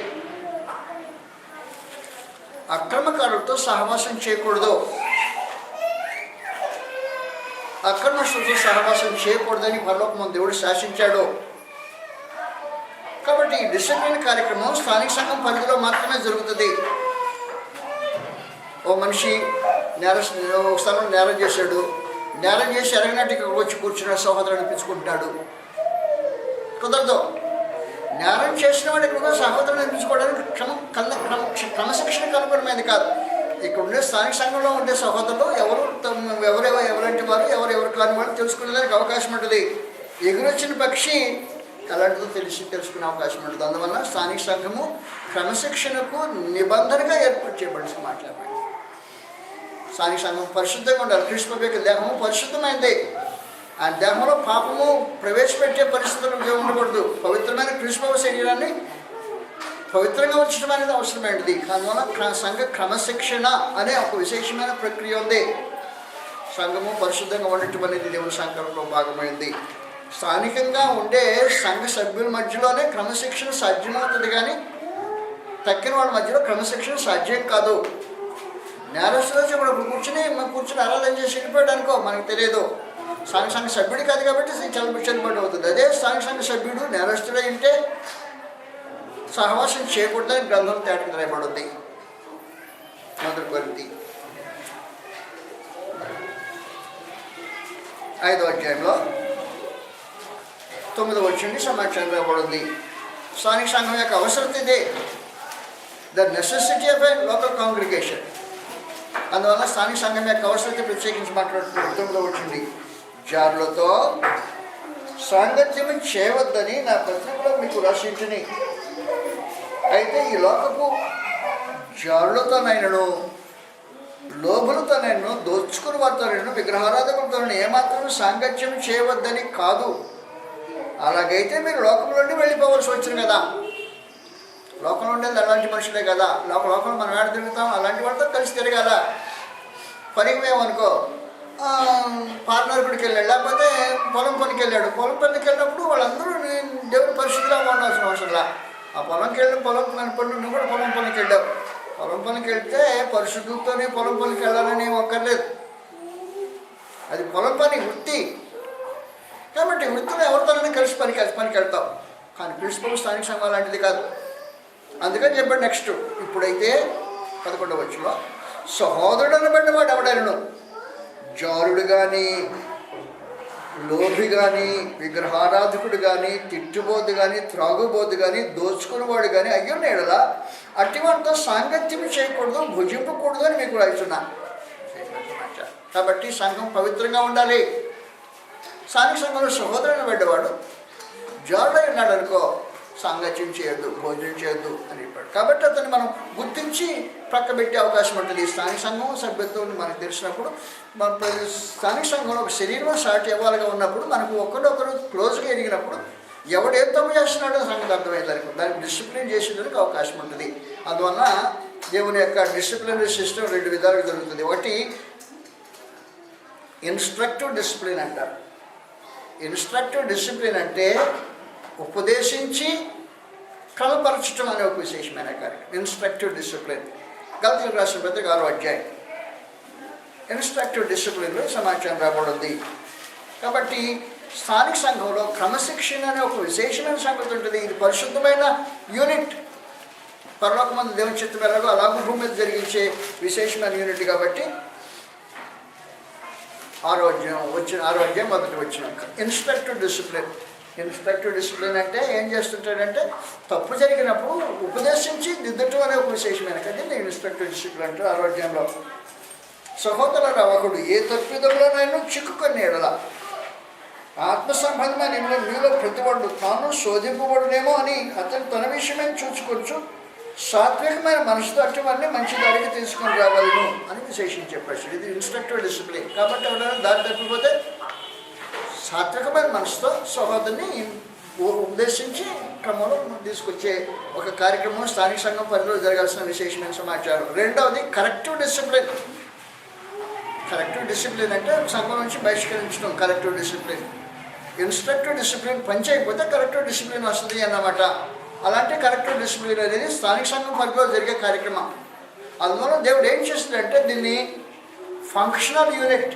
అక్రమకారులతో సహవాసం చేయకూడదు, అక్రమస్తులతో సహవాసం చేయకూడదని పరలోకమందు దేవుడు శాసించాడు. కాబట్టి ఈ డిసిప్లిన్ కార్యక్రమం స్థానిక సంఘం పరిధిలో మాత్రమే జరుగుతుంది. ఓ మనిషి ఒక స్థలంలో నేరం చేశాడు, నేరం చేసి ఎరగనట్టుగా వచ్చి కూర్చున్న సహోదరుడు అనిపించుకుంటున్నాడు, కుదరదు. నేరం చేసిన వాడు ఇక్కడ సహోదరుడు అనిపించుకోవడానికి క్రమశిక్షణ కనుగొనమైంది కాదు. ఇక్కడ ఉండే స్థానిక సంఘంలో ఉండే సహోదరులు ఎవరంటి వారు ఎవరు కాని వాళ్ళు తెలుసుకునేదానికి అవకాశం ఉంటుంది. ఎగురొచ్చిన పక్షి అలాంటిదో తెలుసుకునే అవకాశం ఉంటుంది. అందువల్ల స్థానిక సంఘము క్రమశిక్షణకు నిబంధనగా ఏర్పాటు చేయబడిన మాట్లాడబడి స్థానిక సంఘం పరిశుద్ధంగా ఉండాలి. క్రీస్తు యొక్క దేహము పరిశుద్ధమైంది. ఆ దేహంలో పాపము ప్రవేశపెట్టే పరిస్థితులు ఉండకూడదు. పవిత్రమైన క్రీస్తు శరీరాన్ని పవిత్రంగా ఉంచడం అనేది అవసరమైనది. అందువల్ల సంఘ క్రమశిక్షణ అనే ఒక విశేషమైన ప్రక్రియ ఉంది. సంఘము పరిశుద్ధంగా ఉండటం అనేది దేవుని సంకల్పంలో భాగమైంది. స్థానికంగా ఉండే సంఘ సభ్యుల మధ్యలోనే క్రమశిక్షణ సాధ్యమవుతుంది, కానీ తక్కిన వాళ్ళ మధ్యలో క్రమశిక్షణ సాధ్యం కాదు. నేరస్తులు కూడా కూర్చుని ఆరాధన చేసి వెళ్ళిపోయాడు అనుకో, మనకు తెలియదు. స్థానిక సంఘ సభ్యుడు కాదు కాబట్టి చెల్లుబాటు అవుతుంది. అదే స్థానిక సంఘ సభ్యుడు నేరస్తుడే ఉంటే సహవాసం చేయకూడదని గ్రంథం తేటకు రాయబడింది. 1 కొరింథీ 5వ అధ్యాయంలో 9వ వచనం సమాచారం రాబడింది. స్థానిక సంఘం యొక్క అవసరం ఇదే, the necessity of a local congregation. అందువల్ల స్థానిక సంఘం యొక్క అవసరం ప్రత్యేకించి మాట్లాడుతున్నారు. 9వ వచనం, జారులతో సాంగత్యం చేయవద్దని నా పత్రికలో మీకు రాసింటిని. అయితే ఈ లోకపు జారులతోనైనను లోబులతోనైనను దోచుకుని వారితోనైనా విగ్రహారాధకులతో ఏమాత్రం సాంగత్యం చేయవద్దని కాదు. అలాగైతే మీరు లోకంలోండి వెళ్ళిపోవలసి వచ్చింది కదా. లోకంలో ఉండేది అలాంటి మనుషులే కదా. లోకంలో మనం ఏడ తిరుగుతాం, అలాంటి వాళ్ళతో కలిసి తిరగాల. పనికి మేమనుకో పార్ట్నర్ గుడికి వెళ్ళాడు, లేకపోతే పొలం పనికి వెళ్ళాడు. పొలం పనికి వెళ్ళినప్పుడు వాళ్ళందరూ దేవుని పరిస్థితిలో ఉండాల్సిన అవసరంలా. ఆ పొలంకి వెళ్ళి పొలం పని నువ్వు కూడా పొలం పనికి వెళ్ళావు. పొలం పనికి వెళ్తే పరిశుద్ధులతోనే పొలం పనికి వెళ్ళాలని ఏం ఒక్కర్లేదు. అది పొలం పని వృత్తి కాబట్టి వృత్తిలో ఎవరితోనైనా కలిసి పనికి వెళ్తాం. కానీ ప్రిన్సిపల్ స్థానిక సంఘం లాంటిది కాదు. అందుకని చెప్పాడు. నెక్స్ట్ ఇప్పుడైతే 11వ వచనంలో, సహోదరుడు అనబడిన వాడు ఎవడైనను జారుడు కానీ, లోభి కానీ, విగ్రహారాధకుడు కానీ, తిట్టుబోతు కానీ, త్రాగుబోతు కానీ, దోచుకునేవాడు కానీ అయ్యున్న ఎడల అట్టివాడితో సాంగత్యం చేయకూడదు, భుజింపకూడదు అని మీకు రాస్తున్నాను. కాబట్టి సంఘం పవిత్రంగా ఉండాలి. స్థానిక సంఘంలో సహోదరుని పెట్టేవాడు జారుడై ఉన్నాడు అనుకో, సాంగత్యం చేయొద్దు, భోజనం చేయొద్దు అని చెప్పాడు. కాబట్టి అతన్ని మనం గుర్తించి ప్రక్కబెట్టే అవకాశం ఉంటుంది. స్థానిక సంఘం సభ్యత్వం మనకు తెలిసినప్పుడు, మన స్థానిక సంఘంలో ఒక శరీరం సాటి ఇవ్వాలిగా ఉన్నప్పుడు, మనకు ఒకరొకరు క్లోజ్గా ఎదిగినప్పుడు ఎవడు ఏం తప్పు చేస్తున్నాడో సంగతి అర్థమయ్యేదానికి దానికి డిసిప్లిన్ చేసేందుకు అవకాశం ఉంటుంది. అందువల్ల దేవుని యొక్క డిసిప్లినరీ సిస్టమ్ 2 విధాలుగా జరుగుతుంది. ఒకటి ఇన్స్ట్రక్టివ్ డిసిప్లిన్ అంటారు. ఇన్స్ట్రక్టివ్ డిసిప్లిన్ అంటే ఉపదేశించి క్రమపరచడం అనే ఒక విశేషమైన కార్యక్రమం ఇన్స్ట్రక్టివ్ డిసిప్లిన్. గలతీయులకు రాసిన పత్రిక 6వ అధ్యాయం ఇన్స్ట్రక్టివ్ డిసిప్లిన్లో సమాచారం రాబడింది. కాబట్టి స్థానిక సంఘంలో క్రమశిక్షణ అనే ఒక విశేషమైన సంగతి ఉంటుంది. ఇది పరిశుద్ధమైన యూనిట్. పరలోకమందు దేవుని చిత్తం ఎలాగో అలాగూ భూమి మీద జరిగించే విశేషమైన యూనిట్. కాబట్టి 6వ అధ్యాయం 1వ వచనం ఇన్స్ట్రక్టివ్ డిసిప్లిన్. ఇన్స్ట్రక్టివ్ డిసిప్లిన్ అంటే ఏం చేస్తుంటాడంటే తప్పు జరిగినప్పుడు ఉపదేశించి దిద్దటం అనే ఒక విశేషమైన కానీ ఇన్స్ట్రక్టివ్ డిసిప్లిన్ అంటారు. 6వ అధ్యాయంలో, సహోదరుల ఒకడు ఏ తప్పిదంలోనైనా చిక్కుకొని ఎడల ఆత్మ సంబంధమైన మీలో ప్రతివాడు తాను శోధింపబడునేమో అని అతను తన విషయమే చూసుకొచ్చు సాత్వికమైన మనసుతో అటువన్నీ మంచి దారికి తీసుకొని రావాలను అని విశేషించే ప్రశ్న. ఇది ఇన్స్ట్రక్టివ్ డిసిప్లిన్. కాబట్టి ఎవరైనా దారి తప్పిపోతే సాత్వికమైన మనసుతో సహోదరుని ఉపదేశించి క్రమంలో తీసుకొచ్చే ఒక కార్యక్రమం స్థానిక సంఘం పరిధిలో జరగాల్సిన విశేషమైన సమాచారం. రెండవది కరెక్టివ్ డిసిప్లిన్. కరెక్టివ్ డిసిప్లిన్ అంటే సంఘం నుంచి బహిష్కరించడం కరెక్టివ్ డిసిప్లిన్. ఇన్స్ట్రక్టివ్ డిసిప్లిన్ పని చేయకపోతే కరెక్టివ్ డిసిప్లిన్ వస్తుంది అన్నమాట. అలాంటి కరెక్టివ్ డిసిప్లిన్ అనేది స్థానిక సంఘం పరిధిలో జరిగే కార్యక్రమం. అందువల్ల దేవుడు ఏం చేస్తుందంటే దీన్ని ఫంక్షనల్ యూనిట్.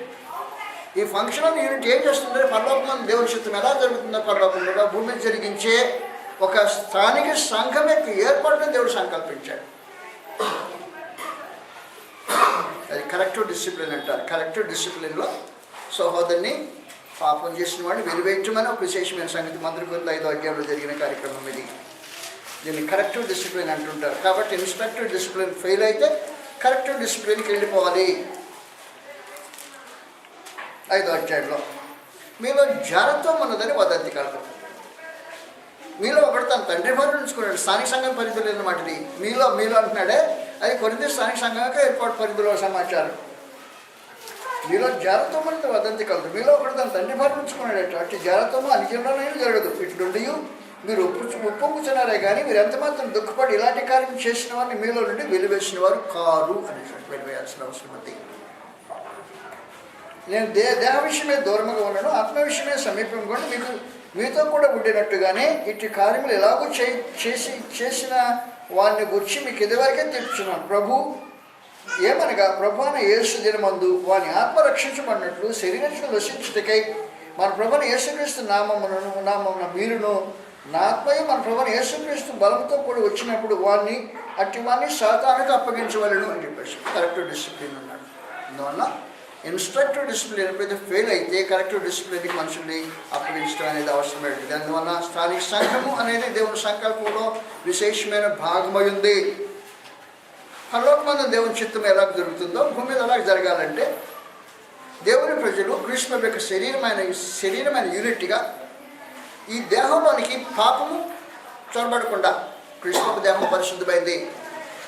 ఈ ఫంక్షనల్ యూనిట్ ఏం చేస్తుందంటే పరలోకమందు దేవుని చిత్తం ఎలా జరుగుతుందో పరలోకంలో భూమి మీద జరిగించే ఒక స్థానిక సంఘం యొక్క ఏర్పాటును దేవుడు సంకల్పించాడు. అది కరెక్టివ్ డిసిప్లిన్ అంటారు. కరెక్టివ్ డిసిప్లిన్లో సహోదరుని పాపం చేసిన వాడిని వెలివేయటమని ఒక విశేషమైన సంగతి మంత్రికొంత 5వ అధ్యాయంలో జరిగిన కార్యక్రమం ఇది. దీన్ని కరెక్టివ్ డిసిప్లిన్ అంటుంటారు. కాబట్టి ఇన్స్ట్రక్టివ్ డిసిప్లిన్ ఫెయిల్ అయితే కరెక్టివ్ డిసిప్లిన్కి వెళ్ళిపోవాలి. 5వ అధ్యాయంలో మీలో జారత్వం ఉన్నదని వదంతి కలదు. మీలో ఒకటి తన తండ్రి భార్య ఉంచుకున్నాడు. స్థానిక సంఘం పరిధిలో అన్నమాట ఇది. మీలో అంటున్నాడే అది కొరింథీ స్థానిక సంఘంగా ఏర్పాటు పరిధిలో సమాచారం. మీలో జారత్వం అనేది వదంతి కలదు. మీలో ఒకటి తన తండ్రి భార్య ఉంచుకున్నాడట. అటు జారత్వము అనిజంలోనైనా జరగదు. ఇటు మీరు ఒప్పుకున్నారే కానీ మీరు ఎంతమాత్రం దుఃఖపడి ఇలాంటి కార్యం చేసిన వారిని మీలో నుండి వెలివేసిన వారు కారు అనేటువంటి వెలివేయాల్సిన అవసరం ఉంది. నేను దేహ విషయమే దూరంగా ఉన్నాను, ఆత్మ విషయమే సమీపంగా ఉండి మీతో కూడా ఉండినట్టుగానే ఇటు కార్యములు ఎలాగో చేసిన వారిని గురించి మీకు ఇదివరకే తెలుపుచున్నాను. ప్రభు ఏమనగా ప్రభు అయిన యేసు దినమందు వాని ఆత్మ రక్షించబడినట్లు శరీరం రక్షించుటకై మన ప్రభుని యేసుక్రీస్తు నామమున మీరును నా ఆత్మయు మన ప్రభుని యేసుక్రీస్తు బలంతో కూడా వచ్చినప్పుడు వాడిని సాతానుకు అప్పగించవలను అని చెప్పేసి కరెక్టివ్ డిసిప్లిన్ అన్నాడు. అందువల్ల ఇన్స్ట్రక్టివ్ డిసిప్లిన్ ఎప్పుడైతే ఫెయిల్ అయితే కరెక్టివ్ డిసిప్లిన్కి మనుషుల్ని అప్పగించడం అనేది అవసరమైనది. అందువల్ల స్థానిక సంఘము అనేది దేవుని సంకల్పంలో విశేషమైన భాగమై ఉంది. పరలోకమందు దేవుని చిత్తం ఎలా జరుగుతుందో భూమి మీద ఎలా జరగాలంటే దేవుని ప్రజలు కృష్ణ యొక్క శరీరమైన యూనిట్గా ఈ దేహంలోనికి పాపము చొరబడకుండా కృష్ణపు దేహం పరిశుద్ధమైంది.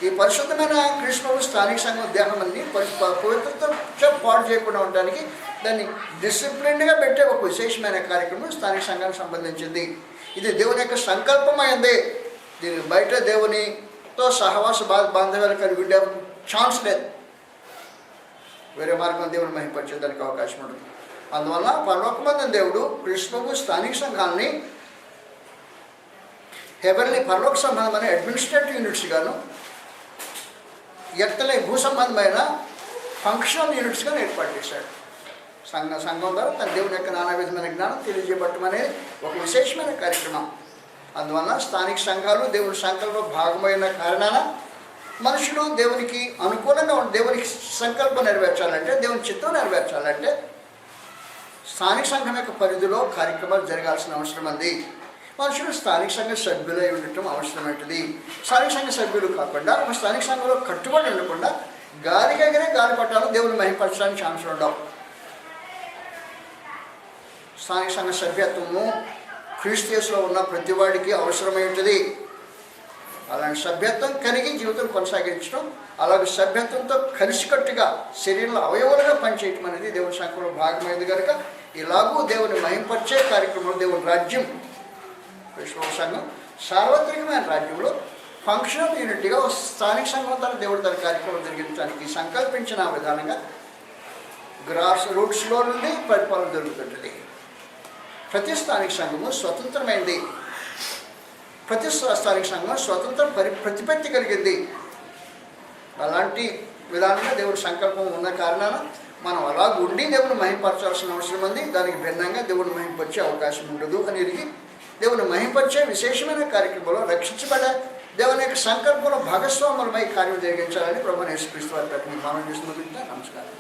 ఈ పరిశుద్ధమైన కృష్ణుడు స్థానిక సంఘం దేహం అన్ని పవిత్రత పాడు చేయకుండా ఉండడానికి దాన్ని డిసిప్లిన్గా పెట్టే ఒక విశేషమైన కార్యక్రమం స్థానిక సంఘానికి సంబంధించింది. ఇది దేవుని యొక్క సంకల్పమైంది. దీనికి బయట దేవునితో సహవాస బాంధవ్యాలు కలిగి ఉండే ఛాన్స్ లేదు. వేరే మార్గం దేవుని మహింపరిచేదానికి అవకాశం ఉంటుంది. అందువల్ల పరలోకమందు దేవుడు కృష్ణకు స్థానిక సంఘాలని హెవెన్లీ పరలోక సంబంధమైన అడ్మినిస్ట్రేటివ్ యూనిట్స్ గాను ఎత్తలే భూ సంబంధమైన ఫంక్షనల్ యూనిట్స్గా ఏర్పాటు చేశాడు. సంఘం ద్వారా తన దేవుని యొక్క నానా విధమైన జ్ఞానం తెలియజేయబట్టం అనేది ఒక విశేషమైన కార్యక్రమం. అందువల్ల స్థానిక సంఘాలు దేవుని సంకల్ప భాగమైన కారణాన మనుషులు దేవునికి అనుకూలంగా దేవునికి సంకల్పం నెరవేర్చాలంటే దేవుని చిత్తం నెరవేర్చాలంటే స్థానిక సంఘం యొక్క పరిధిలో కార్యక్రమాలు జరగాల్సిన అవసరం ఉంది. మనుషులు స్థానిక సంఘ సభ్యులై ఉండటం అవసరమైనది. స్థానిక సంఘ సభ్యులు కాకుండా స్థానిక సంఘంలో కట్టుబడి ఉండకుండా గాలి పట్టాలు దేవుని మహింపరచడానికి ఛాన్స్ ఉండవు. స్థానిక సంఘ సభ్యత్వము క్రీస్తు యేసులో ఉన్న ప్రతి వాడికి అవసరమై ఉంటుంది. అలాంటి సభ్యత్వం కలిగి జీవితం కొనసాగించడం, అలాగే సభ్యత్వంతో కలిసికట్టుగా శరీరంలో అవయవాలుగా పనిచేయటం అనేది దేవుని సంఘంలో భాగమైంది కనుక ఇలాగూ దేవుని మహింపరిచే కార్యక్రమంలో దేవుని రాజ్యం విశ్వ సంఘం సార్వత్రికమైన రాజ్యంలో ఫంక్షనల్ యూనిట్గా స్థానిక సంఘం ద్వారా దేవుడు తన కార్యక్రమం జరిగించడానికి సంకల్పించిన విధానంగా గ్రాస్ రూట్స్లో నుండి పరిపాలన జరుగుతుంటుంది. ప్రతి స్థానిక సంఘము స్వతంత్రమైంది. ప్రతి స్థానిక సంఘం స్వతంత్ర ప్రతిపత్తి కలిగింది. అలాంటి విధానంగా దేవుడి సంకల్పం ఉన్న కారణాన మనం అలా ఉండి దేవుని మహింపరచాల్సిన అవసరం ఉంది. దానికి భిన్నంగా దేవుని మహింపరిచే అవకాశం ఉండదు అనేది దేవుని మహింపరిచే విశేషమైన కార్యక్రమంలో రక్షించబడే దేవుని యొక్క సంకల్పంలో భాగస్వాములమై కార్యం జరిగించాలని ప్రభువైన యేసుక్రీస్తు వారి ప్రకటన మనం చేసిన నమస్కారం.